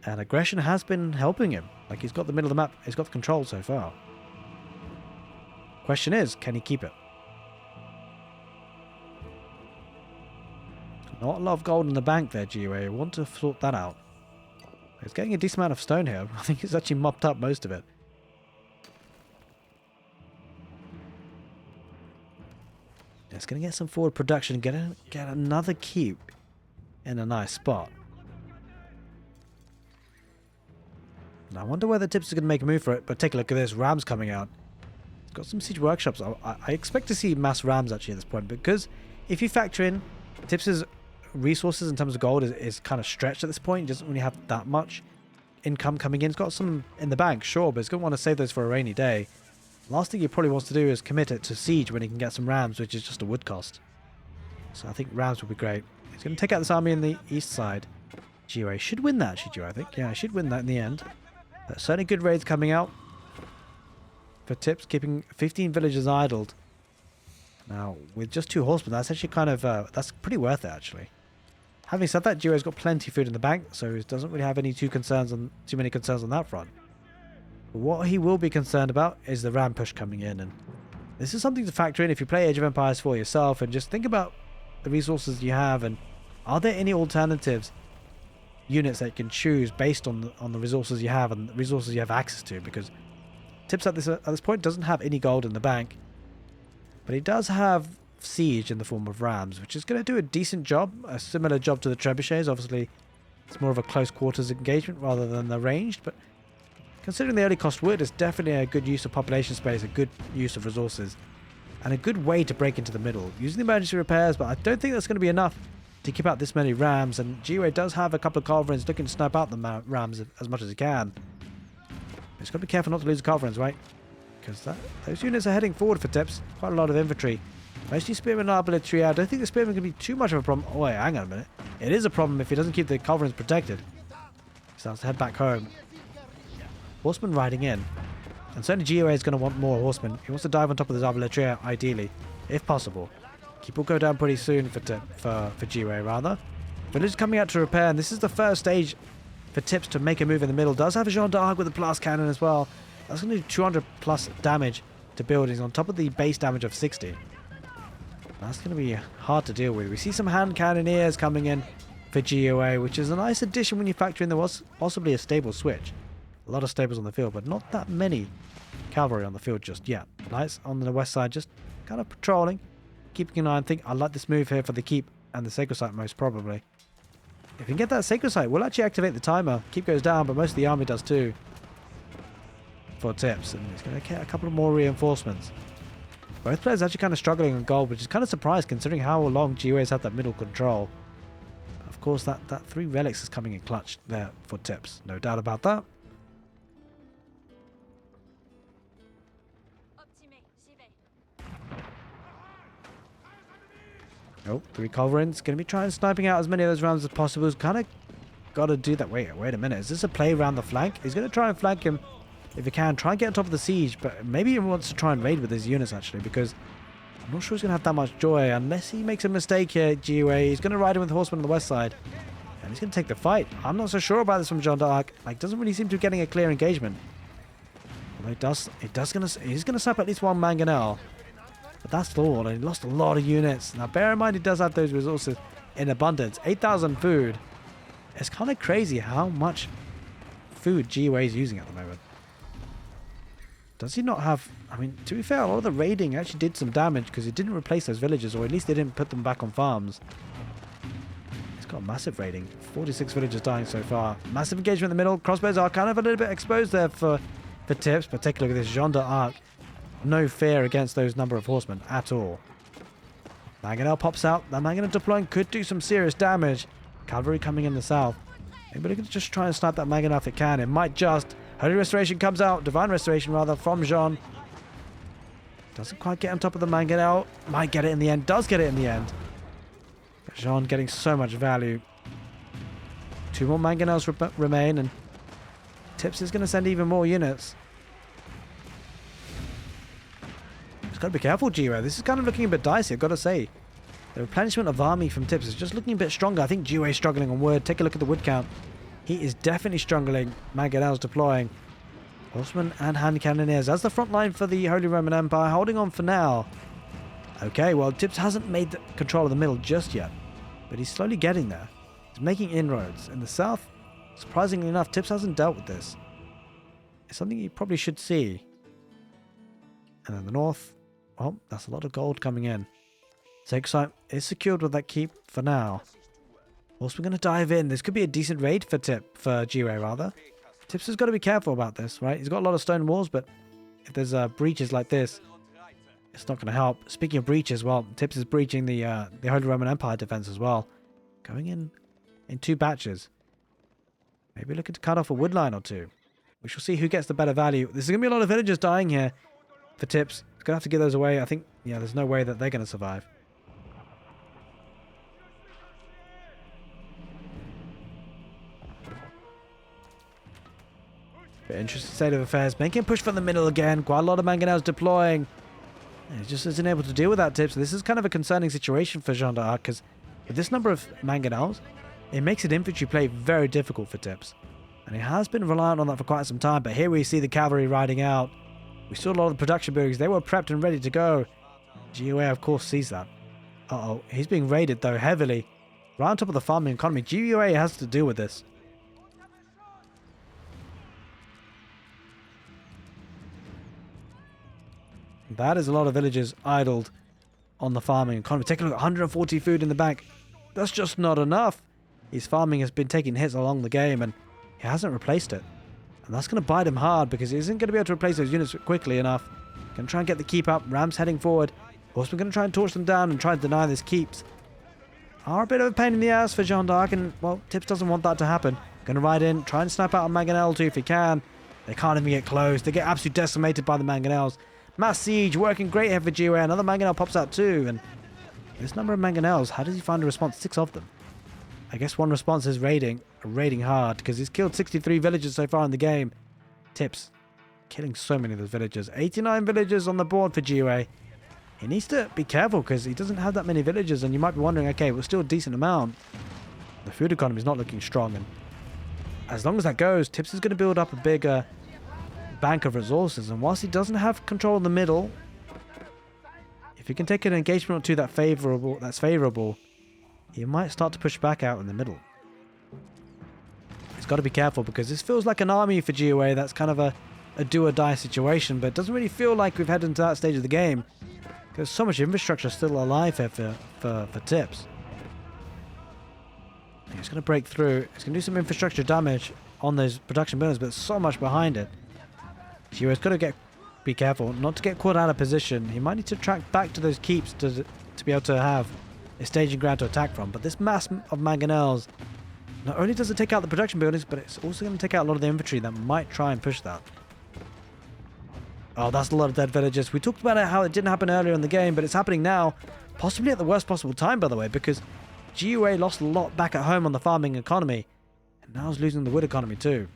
Speaker 1: And aggression has been helping him. Like, he's got the middle of the map, he's got the control so far. Question is, can he keep it? Not a lot of gold in the bank there, GUA. I want to sort that out. He's getting a decent amount of stone here. I think he's actually mopped up most of it. It's going to get some forward production, get another keep in a nice spot. Now, I wonder whether Tips is going to make a move for it, but take a look at this. Rams coming out. It's got some siege workshops. I expect to see mass rams actually at this point, because if you factor in Tips' resources in terms of gold is kind of stretched at this point. He doesn't really have that much income coming in. He's got some in the bank, sure, but he's going to want to save those for a rainy day. Last thing he probably wants to do is commit it to siege when he can get some rams, which is just a wood cost. So I think rams would be great. He's going to take out this army in the east side. GUA should win that, should you, I think. Yeah, I should win that in the end. Certainly good raids coming out for Tips, keeping 15 villagers idled. Now, with just 2 horsemen, that's actually kind of, that's pretty worth it, actually. Having said that, GUA's got plenty of food in the bank, so he doesn't really have too many concerns on that front. But what he will be concerned about is the ram push coming in, and this is something to factor in if you play Age of Empires 4 yourself, and just think about the resources you have, and are there any alternatives units that you can choose based on the resources you have and the resources you have access to, because Tips at this point doesn't have any gold in the bank, but he does have siege in the form of rams, which is going to do a decent job, a similar job to the trebuchets. Obviously, it's more of a close quarters engagement rather than the ranged, but considering the early cost wood, it's definitely a good use of population space, a good use of resources, and a good way to break into the middle. Using the emergency repairs, but I don't think that's going to be enough to keep out this many rams, and GUA does have a couple of culverins looking to snipe out the rams as much as he can. He's got to be careful not to lose the culverins, right? Because those units are heading forward for Tips. Quite a lot of infantry. Mostly spearmen and artillery. I don't think the spearmen can be too much of a problem. Oh wait, hang on a minute. It is a problem if he doesn't keep the culverins protected. He starts to head back home. Horsemen riding in. And certainly GUA is going to want more horsemen. He wants to dive on top of this artillery, ideally, if possible. Keep will go down pretty soon for GUA, rather. Village coming out to repair, and this is the first stage for Tips to make a move in the middle. Does have a Jeanne d'Arc with a blast cannon as well. That's going to do 200 plus damage to buildings on top of the base damage of 60. That's going to be hard to deal with. We see some hand cannoneers coming in for GUA, which is a nice addition when you factor in there was possibly a stable switch. A lot of stables on the field, but not that many cavalry on the field just yet. Knights on the west side just kind of patrolling, keeping an eye on things. I like this move here for the keep and the sacred site most probably. If we can get that sacred site, we'll actually activate the timer. Keep goes down, but most of the army does too. For Tips, and he's going to get a couple of more reinforcements. Both players actually kind of struggling on gold, which is kind of surprised considering how long GUA's had that middle control. Of course, that 3 relics is coming in clutch there for Tips. No doubt about that. Oh, 3 culverins. Going to be trying sniping out as many of those rounds as possible. He's kind of got to do that. Wait a minute. Is this a play around the flank? He's going to try and flank him if he can. Try and get on top of the siege, but maybe he wants to try and raid with his units actually, because I'm not sure he's going to have that much joy unless he makes a mistake here, GUA. He's going to ride him with the horsemen on the west side. And he's going to take the fight. I'm not so sure about this from Jeanne d'Arc. Like, doesn't really seem to be getting a clear engagement. Although he's going to snap at least one mangonel. But that's all. And he lost a lot of units. Now, bear in mind, he does have those resources in abundance. 8,000 food. It's kind of crazy how much food GUA is using at the moment. Does he not have... I mean, to be fair, a lot of the raiding actually did some damage because he didn't replace those villagers, or at least they didn't put them back on farms. He's got massive raiding. 46 villagers dying so far. Massive engagement in the middle. Crossbows are kind of a little bit exposed there for tips, but take a look at this. Jeanne d'Arc. No fear against those number of horsemen at all. Mangonel pops out. That Mangonel deploying could do some serious damage. Cavalry coming in the south. Maybe they can just try and snipe that Mangonel if it can. It might just. Holy Restoration comes out. Divine Restoration, rather, from Jeanne. Doesn't quite get on top of the Mangonel. Might get it in the end. Does get it in the end. But Jeanne getting so much value. 2 more Mangonels remain, and Tips is going to send even more units. Just got to be careful, GUA. This is kind of looking a bit dicey, I've got to say. The replenishment of army from Tips is just looking a bit stronger. I think GUA is struggling on wood. Take a look at the wood count. He is definitely struggling. Mangonels deploying. Horsemen and hand cannoneers. That's the front line for the Holy Roman Empire. Holding on for now. Okay, well, Tips hasn't made control of the middle just yet. But he's slowly getting there. He's making inroads. In the south, surprisingly enough, Tips hasn't dealt with this. It's something you probably should see. And in the north, well, that's a lot of gold coming in. Sacred Site is secured with that keep for now. Also, we're going to dive in. This could be a decent raid for GUA, rather. Tips has got to be careful about this, right? He's got a lot of stone walls, but if there's breaches like this, it's not going to help. Speaking of breaches, well, Tips is breaching the Holy Roman Empire defense as well. Going in 2 batches. Maybe looking to cut off a wood line or 2. We shall see who gets the better value. There's going to be a lot of villagers dying here for Tips. He's going to have to give those away. I think, yeah, there's no way that they're going to survive. Bit interesting state of affairs. Making a push from the middle again. Quite a lot of mangonels deploying. And he just isn't able to deal with that, Tips. This is kind of a concerning situation for Jeanne d'Arc, because with this number of mangonels, it makes an infantry play very difficult for Tips. And he has been reliant on that for quite some time. But here we see the cavalry riding out. We saw a lot of the production buildings. They were prepped and ready to go. GUA, of course, sees that. Uh-oh. He's being raided, though, heavily. Right on top of the farming economy. GUA has to deal with this. That is a lot of villagers idled on the farming economy. Take a look, 140 food in the bank. That's just not enough. His farming has been taking hits along the game, and he hasn't replaced it. And that's going to bite him hard, because he isn't going to be able to replace those units quickly enough. Going to try and get the keep up. Rams heading forward. Of course, we're going to try and torch them down and try and deny this keeps. Are a bit of a pain in the ass for Jeanne d'Arc, and, well, Tips doesn't want that to happen. Going to ride in, try and snap out a Mangonel too if he can. They can't even get close. They get absolutely decimated by the Mangonels. Mass siege, working great here for GUA. Another Mangonel pops out too, and this number of Mangonels, how does he find a response? 6 of them. I guess one response is raiding hard, because he's killed 63 villagers so far in the game. Tips, killing so many of those villagers. 89 villagers on the board for GUA. He needs to be careful, because he doesn't have that many villagers, and you might be wondering, okay, well, still a decent amount. The food economy is not looking strong, and as long as that goes, Tips is going to build up a bigger bank of resources, and whilst he doesn't have control in the middle, if he can take an engagement or 2 that's favorable, he might start to push back out in the middle. He's got to be careful, because this feels like an army for GUA that's kind of a do or die situation, but it doesn't really feel like we've headed into that stage of the game. There's so much infrastructure still alive here for Tips. He's going to break through. He's going to do some infrastructure damage on those production buildings, but so much behind it. GUA's got to be careful not to get caught out of position. He might need to track back to those keeps to be able to have a staging ground to attack from. But this mass of mangonels, not only does it take out the production buildings, but it's also going to take out a lot of the infantry that might try and push that. Oh, that's a lot of dead villagers. We talked about how it didn't happen earlier in the game, but it's happening now. Possibly at the worst possible time, by the way, because GUA lost a lot back at home on the farming economy. And now is losing the wood economy too.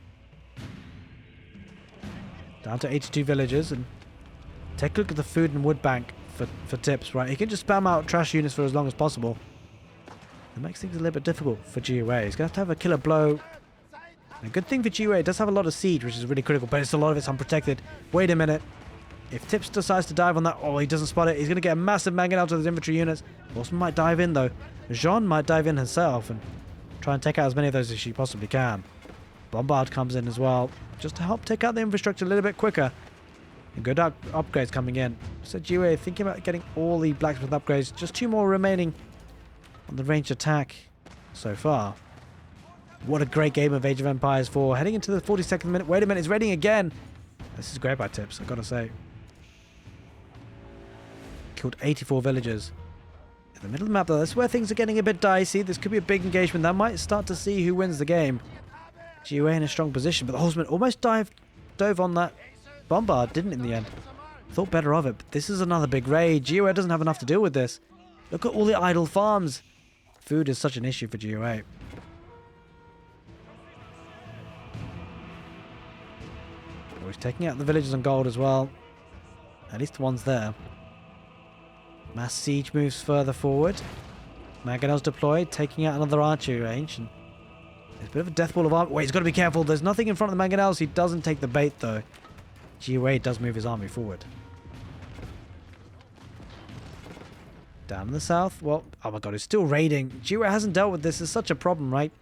Speaker 1: Down to 82 villagers, and take a look at the food and wood bank for Tips, right? He can just spam out trash units for as long as possible. That makes things a little bit difficult for GUA. He's going to have a killer blow. And a good thing for GUA, it does have a lot of siege, which is really critical, but it's a lot of it's unprotected. Wait a minute. If Tips decides to dive on that, oh, he doesn't spot it. He's going to get a massive mangonel to his infantry units. Horseman might dive in, though. Jeanne might dive in herself and try and take out as many of those as she possibly can. Bombard comes in as well, just to help take out the infrastructure a little bit quicker. And good upgrades coming in. So GUA thinking about getting all the blacksmith upgrades. Just 2 more remaining on the ranged attack so far. What a great game of Age of Empires 4. Heading into the 42nd minute. Wait a minute, it's raiding again. This is great by Tips, I've got to say. Killed 84 villagers. In the middle of the map, though, that's where things are getting a bit dicey. This could be a big engagement. That might start to see who wins the game. GUA in a strong position, but the horseman almost dove on that bombard, didn't in the end. Thought better of it, but this is another big raid. GUA doesn't have enough to deal with this. Look at all the idle farms. Food is such an issue for GUA. He's taking out the villagers on gold as well. At least one's there. Mass siege moves further forward. Mangonel's deployed, taking out another archery range. And there's a bit of a death ball of army. Wait, he's got to be careful. There's nothing in front of the Mangonels. He doesn't take the bait, though. GUA does move his army forward. Down in the south. Well, oh my god, he's still raiding. GUA hasn't dealt with this. It's such a problem, right?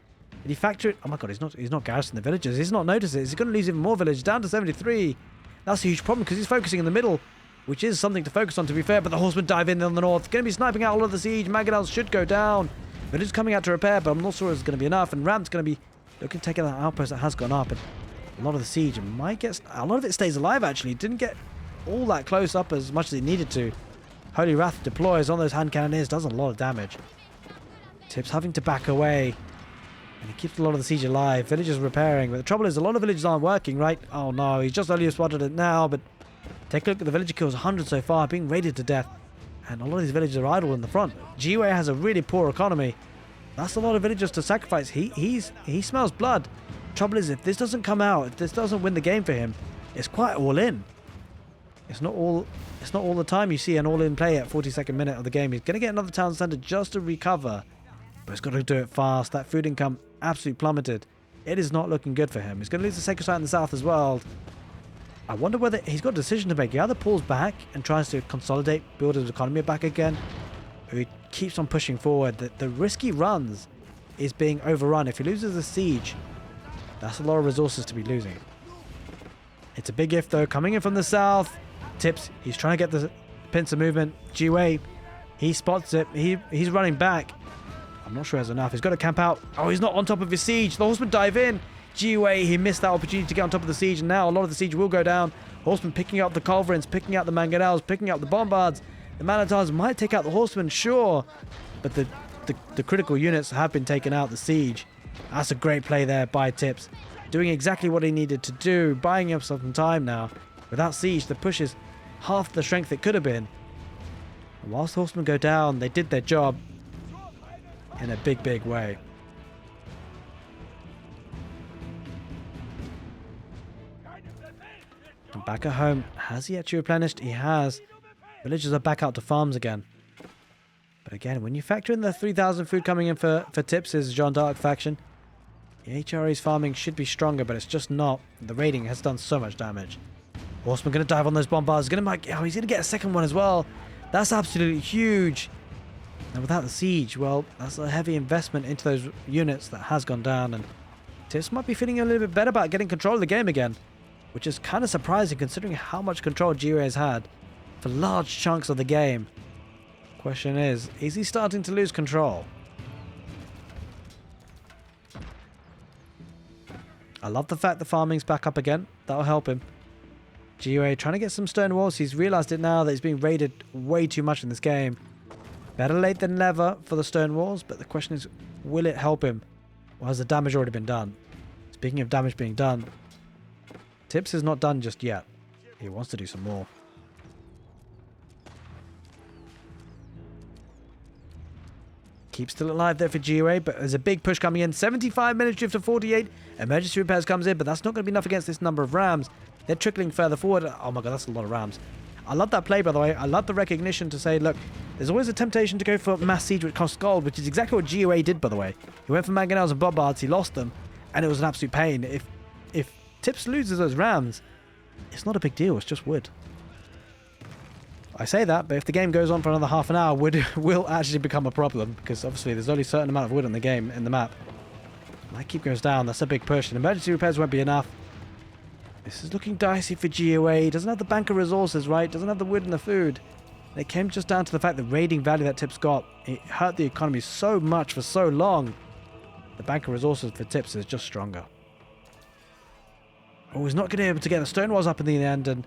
Speaker 1: Did he factor it? Oh my god, he's not garrisoning the villages. He's not noticed it. He's going to lose even more villages. Down to 73. That's a huge problem because he's focusing in the middle, which is something to focus on, to be fair. But the horsemen dive in on the north. Going to be sniping out all of the siege. Mangonels should go down. Villagers coming out to repair, but I'm not sure it's going to be enough. And Ram's going to be looking to take out that outpost that has gone up. And a lot of the siege might get... A lot of it stays alive, actually. It didn't get all that close up as much as it needed to. Holy Wrath deploys on those hand cannoneers. Does a lot of damage. Tips having to back away. And he keeps a lot of the siege alive. Villagers repairing. But the trouble is, a lot of villagers aren't working, right? Oh no, he's just only spotted it now. But take a look at the villager kills. 100 so far, being raided to death. And a lot of these villagers are idle in the front. GUA has a really poor economy. That's a lot of villagers to sacrifice. He smells blood. Trouble is, if this doesn't come out, if this doesn't win the game for him, it's quite all in. It's not all the time you see an all-in play at 42nd minute of the game. He's going to get another town centre just to recover. But he's got to do it fast. That food income absolutely plummeted. It is not looking good for him. He's going to lose the sacred site in the south as well. I wonder whether he's got a decision to make. He either pulls back and tries to consolidate, build his economy back again, or he keeps on pushing forward. The risk he runs is being overrun. If he loses the siege, that's a lot of resources to be losing. It's a big if, though. Coming in from the south. Tips, he's trying to get the pincer movement. GUA, he spots it. He's running back. I'm not sure he has enough. He's got to camp out. Oh, he's not on top of his siege. The horsemen dive in. GUA, he missed that opportunity to get on top of the siege, and now a lot of the siege will go down. Horsemen picking up the culverins, picking out the mangonels, picking up the bombards. The manatars might take out the horsemen, sure, but the critical units have been taken out. The siege. That's a great play there by Tips, doing exactly what he needed to do, buying himself some time now. Without siege, the push is half the strength it could have been. And whilst the horsemen go down, they did their job in a big, big way. And back at home, has he actually replenished? He has. Villagers are back out to farms again. But again, when you factor in the 3,000 food coming in for Tips' Jeanne d'Arc faction, the HRA's farming should be stronger, but it's just not. The raiding has done so much damage. Horseman going to dive on those bombards. He's going to get a second one as well. That's absolutely huge. And without the siege, well, that's a heavy investment into those units that has gone down. And Tips might be feeling a little bit better about getting control of the game again, which is kind of surprising considering how much control GUA has had for large chunks of the game. Question is he starting to lose control? I love the fact the farming's back up again. That'll help him. GUA trying to get some stone walls. He's realised it now that he's being raided way too much in this game. Better late than never for the stone walls, but the question is, will it help him? Or has the damage already been done? Speaking of damage being done, Tips is not done just yet. He wants to do some more. Keep still alive there for GUA, but there's a big push coming in. 75 minutes drift to 48. Emergency repairs comes in, but that's not going to be enough against this number of rams. They're trickling further forward. Oh my god, that's a lot of rams.
Speaker 2: I love that play, by the way. I love the recognition to say, look, there's always a temptation to go for mass siege which costs gold, which is exactly what GUA did, by the way. He went for mangonels and bombards, he lost them, and it was an absolute pain. If Tips loses those rams, it's not a big deal, it's just wood. I say that, but if the game goes on for another half an hour, wood will actually become a problem, because obviously there's only a certain amount of wood in the game, in the map. And that keep goes down, that's a big push, and emergency repairs won't be enough. This is looking dicey for GUA. He doesn't have the bank of resources, right? Doesn't have the wood and the food. And it came just down to the fact that raiding value that Tips got, it hurt the economy so much for so long. The bank of resources for Tips is just stronger. Oh, he's not going to be able to get the stone walls up in the end, and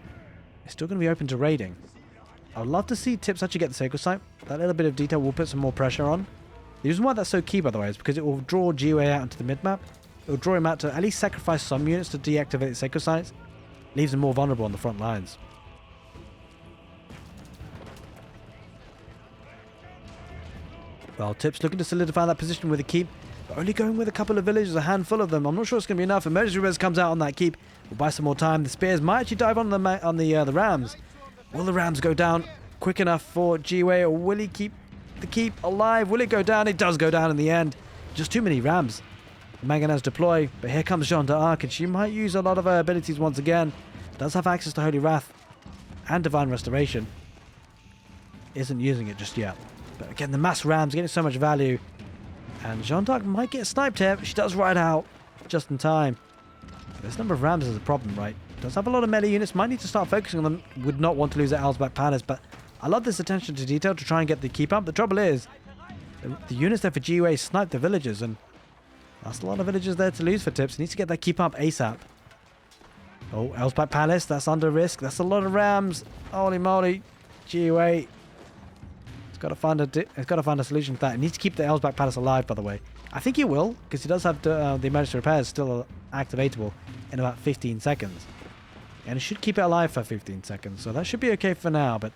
Speaker 2: it's still going to be open to raiding. I'd love to see Tips actually get the sacred site. That little bit of detail will put some more pressure on. The reason why that's so key, by the way, is because it will draw GUA out into the mid-map. It will draw him out to at least sacrifice some units to deactivate sacred sites. Leaves him more vulnerable on the front lines. Well, Tips looking to solidify that position with a keep, but only going with a couple of villages, a handful of them. I'm not sure it's going to be enough. Emergency res comes out on that keep. We'll buy some more time. The spears might actually dive on the rams. Will the rams go down quick enough for GUA, or will he keep the keep alive? Will it go down? It does go down in the end. Just too many rams. Mangonels deploy, but here comes Jeanne d'Arc, and she might use a lot of her abilities once again. Does have access to Holy Wrath and Divine Restoration. Isn't using it just yet. But again, the mass rams getting so much value. And Jeanne d'Arc might get sniped here, but she does ride out just in time. This number of rams is a problem, right? Does have a lot of melee units, might need to start focusing on them. Would not want to lose at Owlsback Palace, but I love this attention to detail to try and get the keep up. The trouble is, the units there for GUA snipe the villagers, and that's a lot of villagers there to lose for Tips. He needs to get that keep up ASAP. Oh, Owlsback Palace, that's under risk. That's a lot of rams. Holy moly. GUA. It's got to find a solution to that. He needs to keep the Owlsback Palace alive, by the way. I think he will, because he does have the emergency repairs still activatable in about 15 seconds. And he should keep it alive for 15 seconds, so that should be okay for now. But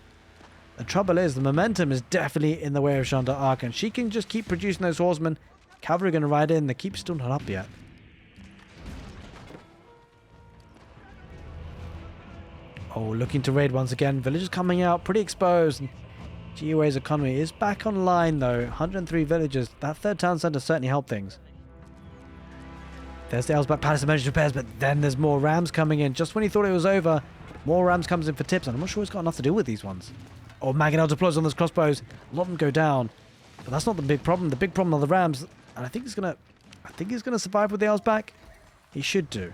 Speaker 2: the trouble is, the momentum is definitely in the way of Jeanne d'Arc, and she can just keep producing those horsemen. Cavalry going to ride in. The keep's still not up yet. Oh, looking to raid once again. Villagers coming out, pretty exposed. And GUA's economy is back online, though. 103 villagers. That third town centre certainly helped things. There's the Owlsback Palace emergency repairs, but then there's more rams coming in. Just when he thought it was over, more rams comes in for Tips, and I'm not sure it's got enough to do with these ones. Oh, Mangonel deploys on those crossbows. A lot of them go down. But that's not the big problem. The big problem are the rams. And I think he's gonna survive with the Owlsback. He should do.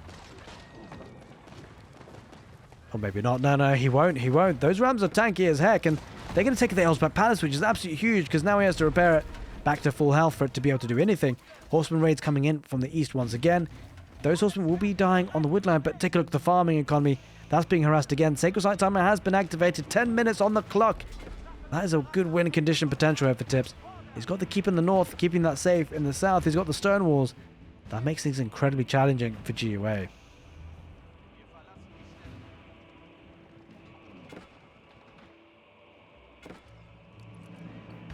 Speaker 2: Or maybe not. No, he won't. He won't. Those rams are tanky as heck, and they're going to take the Owlsback Palace, which is absolutely huge, because now he has to repair it back to full health for it to be able to do anything. Horseman raids coming in from the east once again. Those horsemen will be dying on the woodland, but take a look at the farming economy. That's being harassed again. Sacred Site timer has been activated. 10 minutes on the clock. That is a good win condition potential here for Tips. He's got the keep in the north, keeping that safe. In the south, he's got the stone walls. That makes things incredibly challenging for GUA.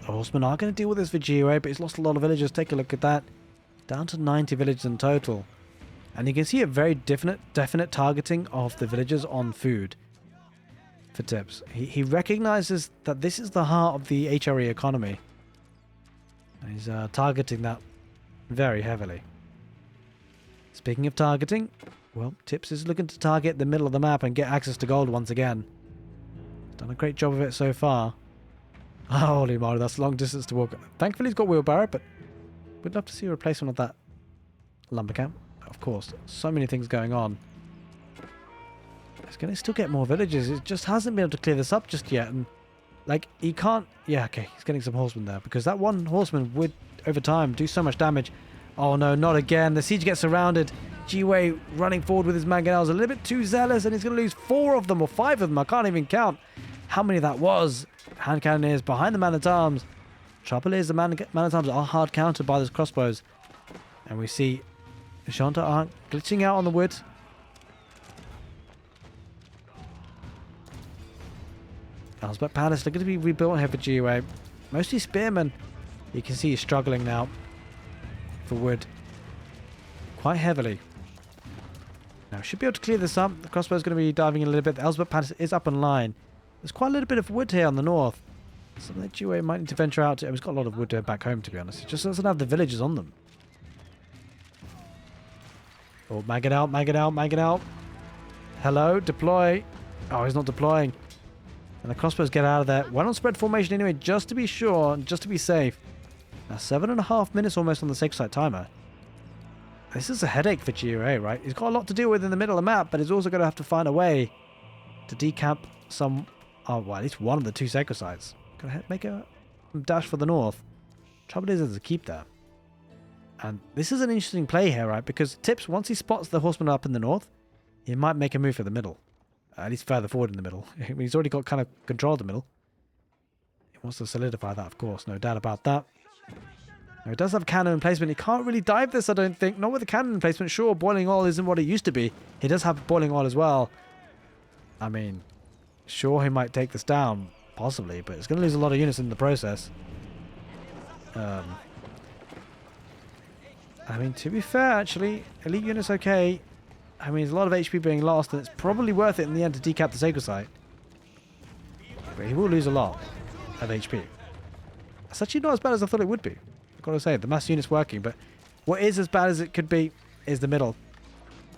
Speaker 2: The horsemen are going to deal with this for GUA, but he's lost a lot of villagers. Take a look at that. Down to 90 villagers in total. And you can see a very definite targeting of the villagers on food for Tips. He recognizes that this is the heart of the HRE economy. And he's targeting that very heavily. Speaking of targeting, well, Tips is looking to target the middle of the map and get access to gold once again. He's done a great job of it so far. Holy moly, that's a long distance to walk. Thankfully he's got wheelbarrow, but we'd love to see a replacement of that lumber camp. Of course, so many things going on. He's going to still get more villages. It just hasn't been able to clear this up just yet. And, like, he can't... Yeah, okay, he's getting some horsemen there. Because that one horseman would, over time, do so much damage. Oh, no, not again. The siege gets surrounded. GUA running forward with his mangonels. A little bit too zealous, and he's going to lose 4 of them, or 5 of them. I can't even count how many that was. Hand cannoneers behind the man-at-arms. Trouble is, the man-at-arms are hard countered by those crossbows. And we see Jeanne d'Arc glitching out on the wood. Owlsback Palace, they're going to be rebuilt here for GUA. Mostly spearmen. You can see he's struggling now for wood. Quite heavily. Now, should be able to clear this up. The crossbow is going to be diving in a little bit. The Owlsback Palace is up in line. There's quite a little bit of wood here on the north. Something that GUA might need to venture out to. He's got a lot of wood back home, to be honest. He just doesn't have the villagers on them. Oh, mag it out, mag it out, mag it out. Hello, deploy. Oh, he's not deploying. And the crossbows get out of there. Why not spread formation anyway, just to be sure, just to be safe. Now, 7.5 minutes almost on the sacred site timer. This is a headache for GUA, right? He's got a lot to deal with in the middle of the map, but he's also going to have to find a way to decamp some, oh, well, at least one of the 2 sacred sites. Gonna make a dash for the north. Trouble is, there's a keep there. And this is an interesting play here, right? Because Tips, once he spots the horseman up in the north, he might make a move for the middle. At least further forward in the middle. He's already got kind of control of the middle. He wants to solidify that, of course. No doubt about that. Now, he does have cannon in placement. He can't really dive this, I don't think. Not with the cannon in placement. Sure, boiling oil isn't what it used to be. He does have boiling oil as well. I mean, sure, he might take this down. Possibly, but it's going to lose a lot of units in the process. I mean, to be fair, actually, elite units okay. I mean, there's a lot of HP being lost, and it's probably worth it in the end to decap the sacred site. But he will lose a lot of HP. It's actually not as bad as I thought it would be. I've got to say, the mass unit's working, but what is as bad as it could be is the middle.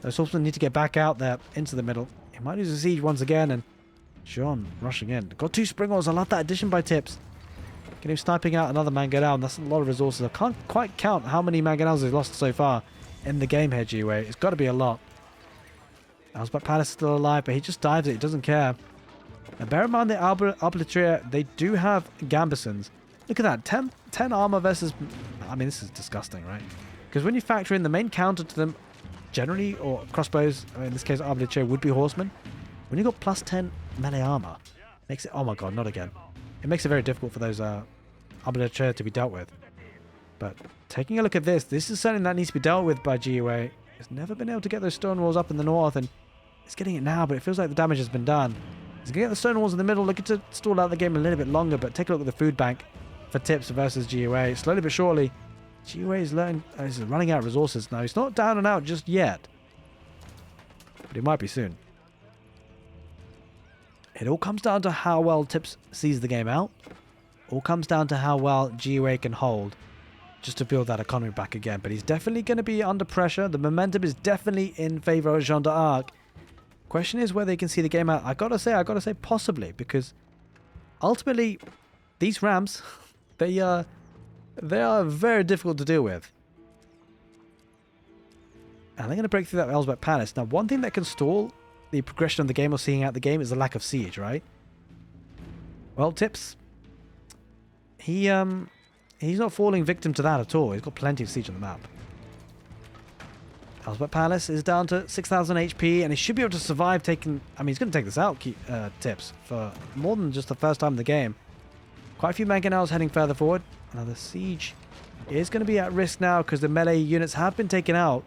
Speaker 2: Those swordsmen need to get back out there into the middle. He might lose the siege once again, and Jeanne rushing in. Got 2 springers. I love that addition by Tips. Get him sniping out another Mangonel. That's a lot of resources. I can't quite count how many Mangonels he's lost so far in the game here, GUA. It's got to be a lot. Elsbeth Palace is still alive, but he just dives it. He doesn't care. And bear in mind the Arbitria, they do have Gambesons. Look at that. 10 armor versus... I mean, this is disgusting, right? Because when you factor in the main counter to them, generally, or crossbows, in this case, Arbitria would be horsemen. When you've got plus 10 melee armor, makes it... Oh my god, not again. It makes it very difficult for those Arbitria to be dealt with. But taking a look at this, this is something that needs to be dealt with by GUA. It's never been able to get those stone walls up in the north, and it's getting it now, but it feels like the damage has been done. He's going to get the stone walls in the middle, looking to stall out the game a little bit longer, but take a look at the food bank for Tips versus GUA. Slowly but surely, GUA is running out of resources now. He's not down and out just yet, but he might be soon. It all comes down to how well Tips sees the game out. All comes down to how well GUA can hold just to build that economy back again. But he's definitely going to be under pressure. The momentum is definitely in favor of Jeanne d'Arc. Question is whether he can see the game out. I gotta say possibly, because ultimately these Rams, they are very difficult to deal with. And they're going to break through that Elsbeth Palace. Now, one thing that can stall the progression of the game or seeing out the game is the lack of siege, right? Well, Tips, he's not falling victim to that at all. He's got plenty of siege on the map. Elsbeth Palace is down to 6,000 HP, and he should be able to survive taking... I mean, he's going to take this out, Tips, for more than just the first time in the game. Quite a few Mangonels heading further forward. Now, the siege is going to be at risk now because the melee units have been taken out.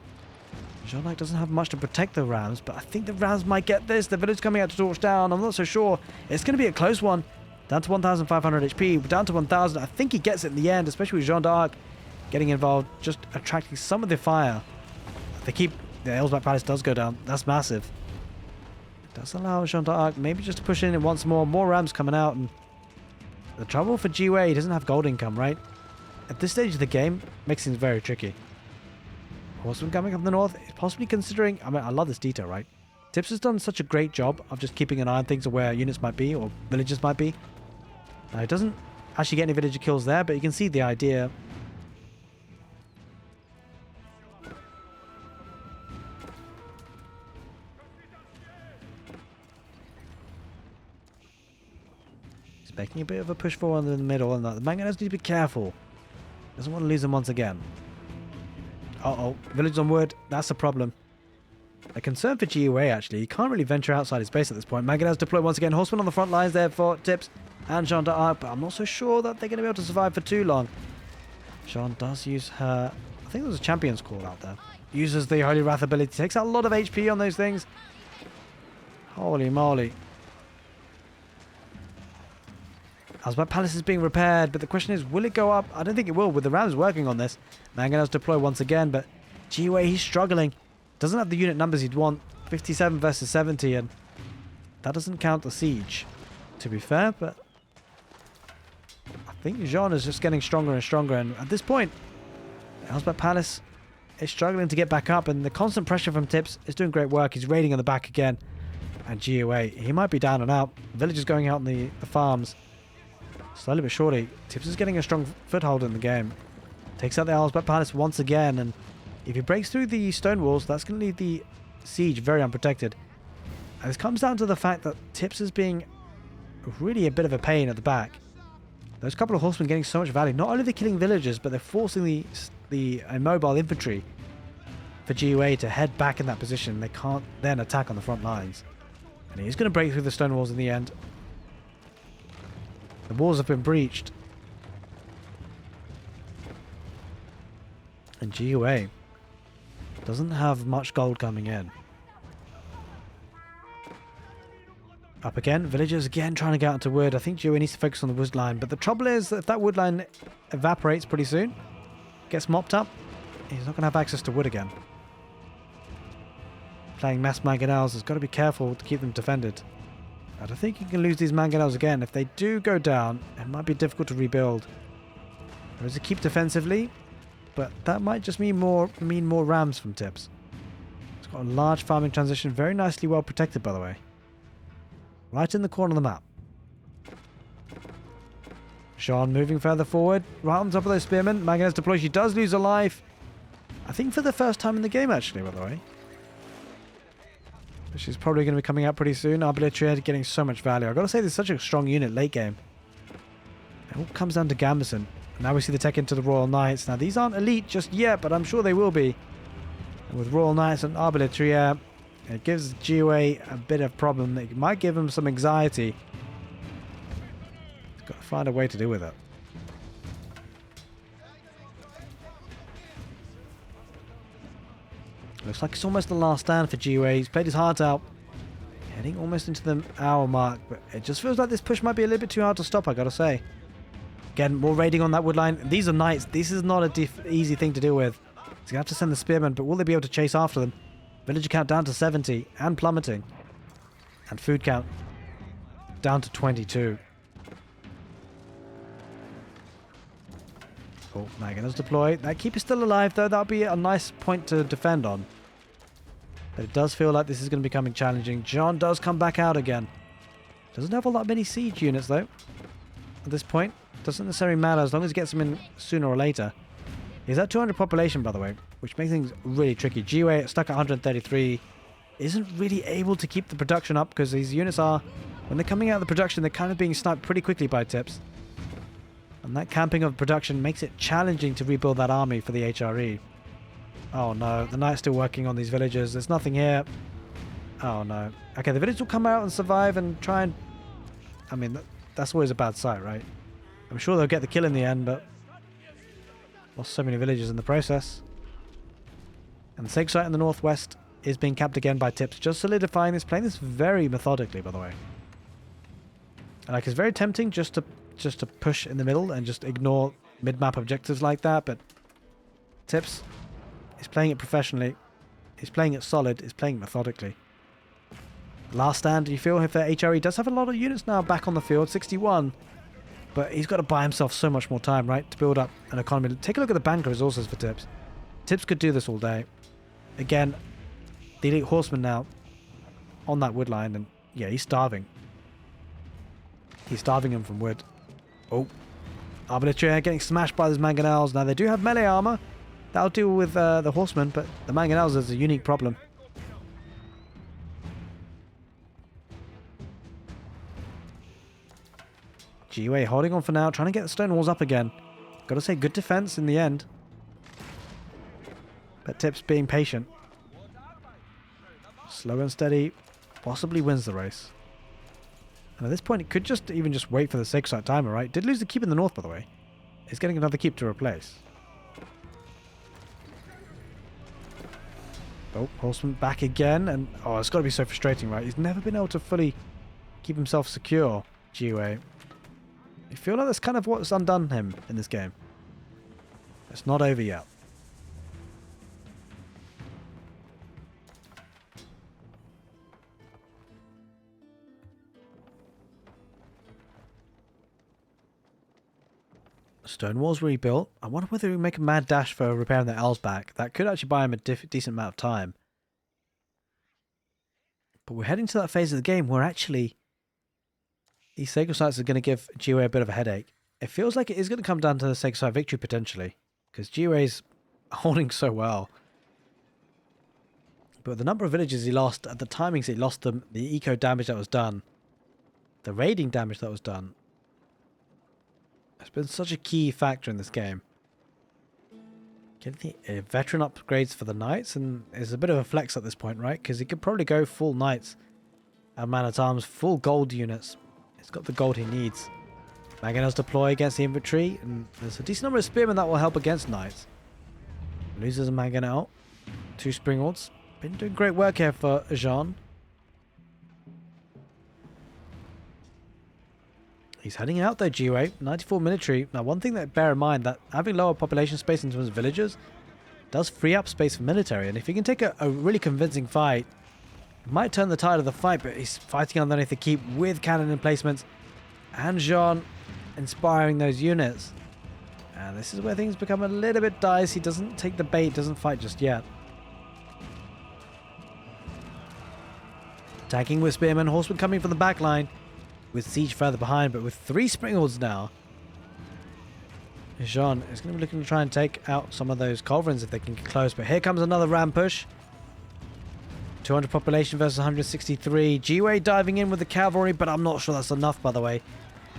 Speaker 2: Jeanne d'Arc doesn't have much to protect the Rams, but I think the Rams might get this. The village coming out to torch down. I'm not so sure. It's going to be a close one. Down to 1,500 HP. Down to 1,000. I think he gets it in the end, especially with Jeanne d'Arc getting involved, just attracting some of the fire. They keep... The Elsbeth Palace does go down. That's massive. It does allow Jeanne d'Arc maybe just to push in once more. More Rams coming out. And the trouble for GUA, he doesn't have gold income, right? At this stage of the game, makes things very tricky. Horseman coming up the north is possibly considering... I mean, I love this detail, right? Tips has done such a great job of just keeping an eye on things of where units might be or villages might be. Now, he doesn't actually get any villager kills there, but you can see the idea. He's making a bit of a push forward in the middle, and the Mangonels need to be careful. Doesn't want to lose them once again. Uh-oh, village on wood. That's a problem. A concern for GUA, actually. He can't really venture outside his base at this point. Mangonels deploy once again. Horsemen on the front lines there for Tips and Jeanne d'Arc, but I'm not so sure that they're going to be able to survive for too long. Jeanne does use her... I think there was a champion's call out there. Uses the Holy Wrath ability. Takes out a lot of HP on those things. Holy moly. Elsbeth Palace is being repaired, but the question is, will it go up? I don't think it will, with the Rams working on this. Mangonels deploy once again, but GUA, he's struggling. Doesn't have the unit numbers he'd want. 57 versus 70, and that doesn't count the siege. to be fair, but I think Jeanne is just getting stronger and stronger, and at this point, Elsbeth Palace is struggling to get back up, and the constant pressure from Tips is doing great work. He's raiding on the back again, and GOA, he might be down and out. Villagers going out on the farms. Slowly but surely, Tips is getting a strong foothold in the game. Takes out the Elsbeth Palace once again, and if he breaks through the stone walls, that's going to leave the siege very unprotected. And this comes down to the fact that Tips is being really a bit of a pain at the back. Those couple of horsemen getting so much value. Not only are they killing villagers, but they're forcing the immobile infantry for GUA to head back in that position. They can't then attack on the front lines. And he's going to break through the stone walls in the end. The walls have been breached. And GUA doesn't have much gold coming in. Up again, villagers again trying to get out to wood. I think GUA needs to focus on the wood line, but the trouble is that if that wood line evaporates pretty soon, gets mopped up, he's not going to have access to wood again. Playing mass mangonels has got to be careful to keep them defended. I don't think you can lose these mangonels again. If they do go down, it might be difficult to rebuild. There is a keep defensively, but that might just mean more rams from Tips. It's got a large farming transition, very nicely well protected, by the way. Right in the corner of the map. Jeanne moving further forward, right on top of those spearmen. Mangonels deploy. She does lose a life. I think for the first time in the game, actually, by the way. But she's probably going to be coming out pretty soon. Arbaletier getting so much value. I've got to say, there's such a strong unit late game. It all comes down to Gambison. Now we see the tech into the Royal Knights. Now, these aren't elite just yet, but I'm sure they will be. And with Royal Knights and Arbaletier, it gives GUA a bit of problem. It might give him some anxiety. He's got to find a way to deal with it. Looks like it's almost the last stand for GUA. He's played his heart out. Heading almost into the hour mark, but it just feels like this push might be a little bit too hard to stop, I gotta say. Again, more raiding on that wood line. These are knights. This is not an easy thing to deal with. He's going to have to send the spearmen, but will they be able to chase after them? Villager count down to 70 and plummeting. And food count down to 22. Oh, Mangonels deploy. That keep is still alive, though. That'll be a nice point to defend on. But it does feel like this is going to be becoming challenging. Jeanne does come back out again. Doesn't have a lot many siege units, though. At this point, doesn't necessarily matter as long as he gets them in sooner or later. He's at 200 population, by the way, which makes things really tricky. GUA stuck at 133 isn't really able to keep the production up because these units are, when they're coming out of the production, they're kind of being sniped pretty quickly by Tips. And that camping of production makes it challenging to rebuild that army for the HRE. Oh no, the knight's still working on these villagers. There's nothing here. Oh no. Okay, the villagers will come out and survive and try and... I mean, that's always a bad sight, right? I'm sure they'll get the kill in the end, but... lost so many villagers in the process. And the sacred site in the northwest is being capped again by Tips, just solidifying this, playing this very methodically, by the way. And like, it's very tempting just to push in the middle and just ignore mid-map objectives like that, but Tips is playing it professionally. He's playing it solid. He's playing it methodically. Last stand, you feel if the HRE does have a lot of units now back on the field, 61, but he's got to buy himself so much more time, right, to build up an economy. Take a look at the bank resources for Tips. Tips could do this all day. Again, the elite horseman now on that wood line, and yeah, he's starving. He's starving him from wood. Oh, Arbaletier getting smashed by those mangonels. Now they do have melee armor. That'll deal with the horsemen, but the mangonels is a unique problem. GUA holding on for now, trying to get the stone walls up again. Gotta say, good defense in the end. But Tips being patient. Slow and steady, possibly wins the race. And at this point, it could just even just wait for the sacred site timer, right? Did lose the keep in the north, by the way. He's getting another keep to replace. Oh, horseman back again, and oh, it's got to be so frustrating, right? He's never been able to fully keep himself secure, GUA. I feel like that's kind of what's undone him in this game. It's not over yet. Stone wall's rebuilt. I wonder whether we make a mad dash for repairing the elves back. That could actually buy him a decent amount of time. But we're heading to that phase of the game where actually these sacred sites are going to give GUA a bit of a headache. It feels like it is going to come down to the sacred site victory potentially, because GUA's holding so well. But the number of villages he lost, at the timings he lost them, the eco damage that was done, the raiding damage that was done, has been such a key factor in this game. Getting the veteran upgrades for the knights and is a bit of a flex at this point, right? Because he could probably go full knights and man-at-arms, full gold units. He's got the gold he needs. Mangonels deploy against the infantry, and there's a decent number of spearmen that will help against knights. Loses a mangonel, 2 springalds. Been doing great work here for Jeanne. He's heading out though, GUA. 94 military. Now, one thing that bear in mind, that having lower population space in terms of villagers does free up space for military. And if he can take a really convincing fight, it might turn the tide of the fight, but he's fighting underneath the keep with cannon emplacements. And Jeanne inspiring those units. And this is where things become a little bit dicey. He doesn't take the bait, doesn't fight just yet. Attacking with spearmen, horsemen coming from the back line. With siege further behind, but with 3 springles now. Jeanne is going to be looking to try and take out some of those culverins if they can get close. But here comes another ram push. 200 population versus 163. GUA diving in with the cavalry, but I'm not sure that's enough, by the way.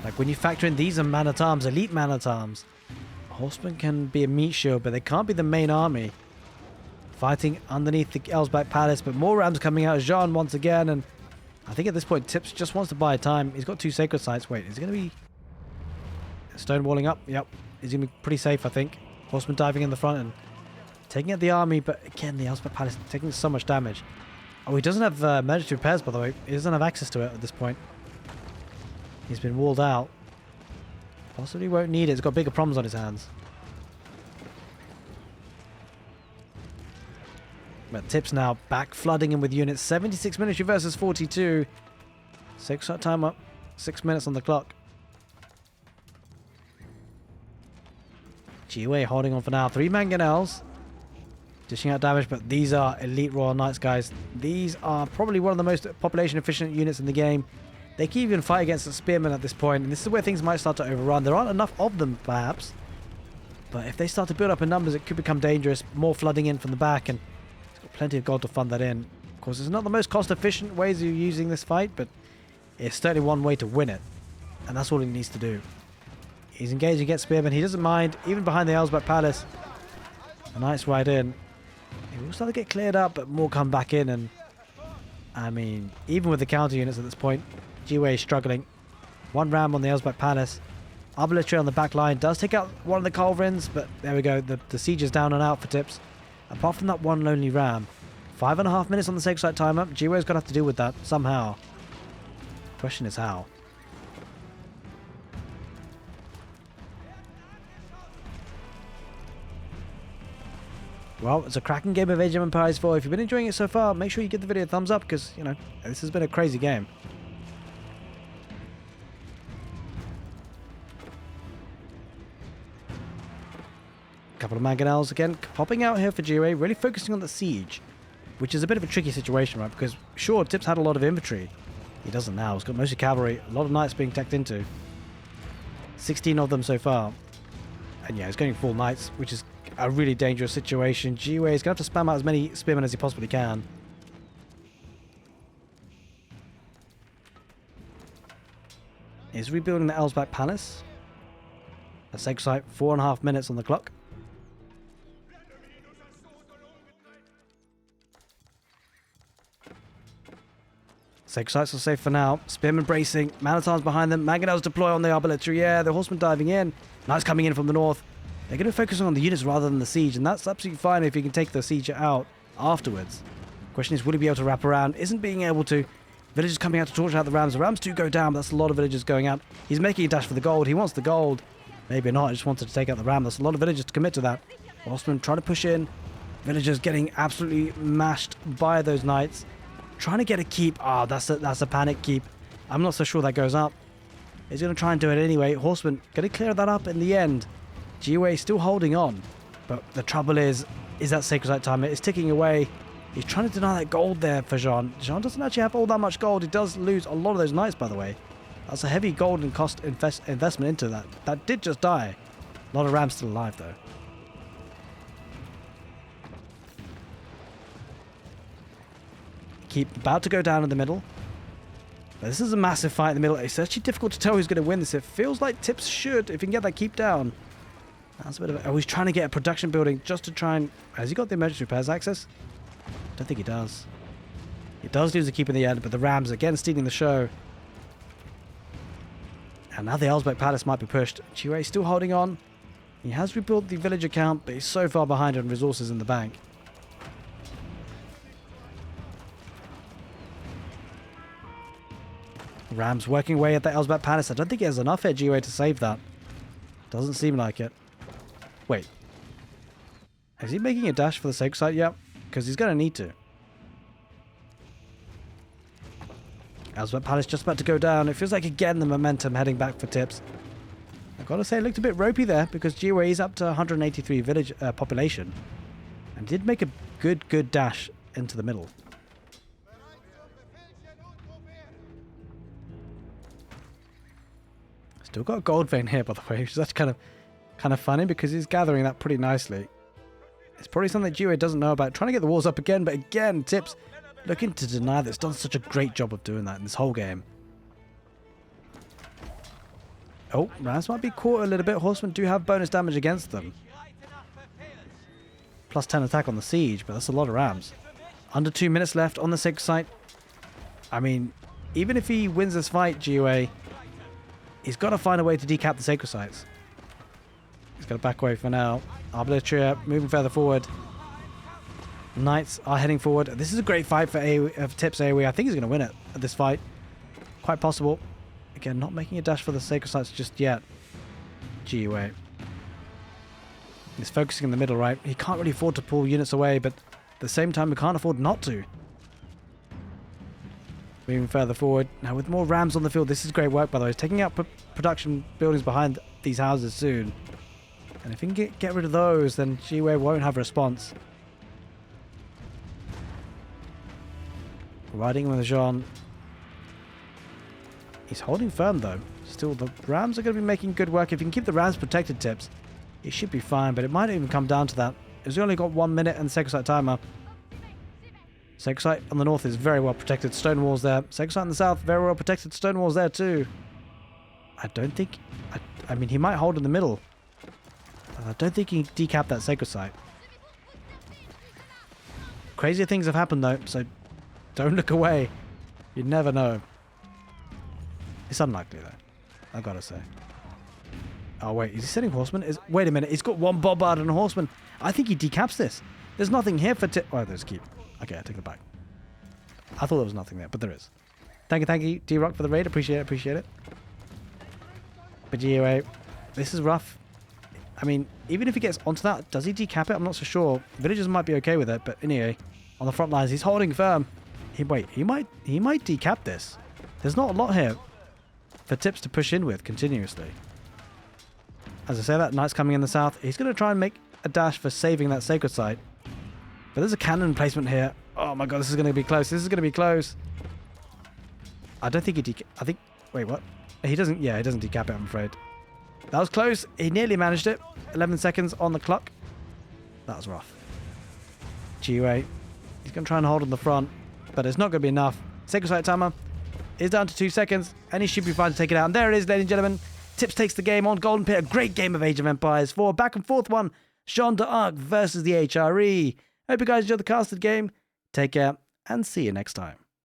Speaker 2: Like, when you factor in these are man-at-arms, elite man-at-arms. Horsemen can be a meat shield, but they can't be the main army. Fighting underneath the Elsbach Palace, but more rams coming out. Jeanne once again, and I think at this point, Tips just wants to buy time. He's got 2 sacred sites. Wait, is he going to be stonewalling up? Yep. He's going to be pretty safe, I think. Horseman diving in the front and taking out the army. But again, the Elsbach Palace taking so much damage. Oh, he doesn't have emergency repairs, by the way. He doesn't have access to it at this point. He's been walled out. Possibly won't need it. He's got bigger problems on his hands. But Tips now back flooding in with units. 76 military versus 42. 6 shot time up. 6 minutes on the clock. GUA holding on for now. 3 mangonels. Dishing out damage, but these are elite Royal Knights, guys. These are probably one of the most population efficient units in the game. They can even fight against the spearmen at this point, and this is where things might start to overrun. There aren't enough of them, perhaps. But if they start to build up in numbers, it could become dangerous. More flooding in from the back, and plenty of gold to fund that in. Of course, it's not the most cost-efficient ways of using this fight, but it's certainly one way to win it. And that's all he needs to do. He's engaging against spearmen. He doesn't mind, even behind the Elsbach Palace. A nice ride in. He will start to get cleared up, but more come back in. And I mean, even with the counter units at this point, GUA is struggling. 1 ram on the Elsbach Palace. Artillery on the back line does take out one of the culverins, but there we go. The siege is down and out for Tips. Apart from that 1 lonely ram. 5.5 minutes on the sacred site timer. GUA's going to have to deal with that somehow. Question is how. Well, it's a cracking game of Age of Empires 4. If you've been enjoying it so far, make sure you give the video a thumbs up because, you know, this has been a crazy game. Couple of mangonels again popping out here for GUA, really focusing on the siege, which is a bit of a tricky situation, right? Because sure, Tips had a lot of infantry. He doesn't now. He's got mostly cavalry, a lot of knights being tacked into. 16 of them so far. And yeah, he's going full knights, which is a really dangerous situation. GUA is going to have to spam out as many spearmen as he possibly can. He's rebuilding the Elsbach Palace. A sacred site, 4.5 minutes on the clock. Sacred sites are safe for now. Spearmen bracing. Man-at-arms behind them. Mangonels deploy on the artillery. Yeah, the horsemen diving in. Knights coming in from the north. They're going to focus on the units rather than the siege, and that's absolutely fine if you can take the siege out afterwards. Question is, will he be able to wrap around? Isn't being able to. Villagers coming out to torch out the rams. The rams do go down, but that's a lot of villagers going out. He's making a dash for the gold. He wants the gold. Maybe not. I just wanted to take out the ram. That's a lot of villagers to commit to that. Horsemen trying to push in. Villagers getting absolutely mashed by those knights. Trying to get a keep. Ah, that's a panic keep. I'm not so sure that goes up. He's going to try and do it anyway. Horseman going to clear that up in the end. GUA still holding on. But the trouble is that Sacred Site timer is ticking away. He's trying to deny that gold there for Jeanne. Jeanne doesn't actually have all that much gold. He does lose a lot of those knights, by the way. That's a heavy gold and cost investment into that. That did just die. A lot of rams still alive, though. Keep about to go down in the middle. But this is a massive fight in the middle. It's actually difficult to tell who's going to win this. It feels like Tips should, if he can get that keep down. That's a bit of a... Oh, he's trying to get a production building just to try and... Has he got the emergency repairs access? I don't think he does. He does lose the keep in the end, but the Rams again stealing the show. And now the Elsbeck Palace might be pushed. GUA still holding on. He has rebuilt the village account, but he's so far behind on resources in the bank. Rams working away at the Elsbeck Palace. I don't think he has enough here, GUA, to save that. Doesn't seem like it. Wait. Is he making a dash for the Sacred Site? Yep. Because he's going to need to. Elsbeck Palace just about to go down. It feels like, again, the momentum heading back for Tips. I've got to say, it looked a bit ropey there because GUA is up to 183 village population. And did make a good dash into the middle. Still got a gold vein here, by the way, which is actually kind of funny because he's gathering that pretty nicely. It's probably something that GUA doesn't know about. Trying to get the walls up again, but again, Tips looking to deny that. It's done such a great job of doing that in this whole game. Oh, Rams might be caught a little bit. Horsemen do have bonus damage against them. Plus 10 attack on the siege, but that's a lot of Rams. Under 2 minutes left on the Sacred Site. I mean, even if he wins this fight, GUA, he's got to find a way to decap the Sacred Sites. He's got to back away for now. Arbitria moving further forward. Knights are heading forward. This is a great fight for Tips AoE. I think he's going to win it at this fight. Quite possible. Again, not making a dash for the Sacred Sites just yet. GUA. He's focusing in the middle, right? He can't really afford to pull units away, but at the same time, he can't afford not to. Moving further forward. Now, with more Rams on the field, this is great work, by the way. He's taking out production buildings behind these houses soon. And if he can get rid of those, then GUA won't have a response. Riding with Jeanne. He's holding firm, though. Still, the Rams are going to be making good work. If you can keep the Rams protected, Tips, it should be fine, but it might even come down to that. He's only got 1 minute and the Sacred Site timer. Sacred Site on the north is very well protected. Stone walls there. Sacred Site on the south, very well protected. Stone walls there too. I don't think... I mean, he might hold in the middle. I don't think he can decap that Sacred Site. Crazier things have happened though, so don't look away. You never know. It's unlikely though, I've got to say. Oh wait, is he sending horsemen? Wait a minute, he's got one bombard and a horseman. I think he decaps this. There's nothing here for Oh, there's keep. Okay, I take it back. I thought there was nothing there, but there is. Thank you, D-Rock, for the raid. Appreciate it. But GUA, this is rough. I mean, even if he gets onto that, does he decap it? I'm not so sure. Villagers might be okay with it, but anyway, on the front lines, he's holding firm. He might decap this. There's not a lot here for Tips to push in with continuously. As I say that, Knight's coming in the south. He's going to try and make a dash for saving that Sacred Site. But there's a cannon placement here. Oh my god, this is going to be close. This is going to be close. I don't think he I think... Wait, what? He doesn't... Yeah, he doesn't decap it, I'm afraid. That was close. He nearly managed it. 11 seconds on the clock. That was rough. GUA. He's going to try and hold on the front. But it's not going to be enough. Sacred Site timer is down to 2 seconds. And he should be fine to take it out. And there it is, ladies and gentlemen. Tips takes the game on Golden Pit. A great game of Age of Empires 4. Back and forth one. Jeanne d'Arc versus the HRE. Hope you guys enjoyed the casted game. Take care and see you next time.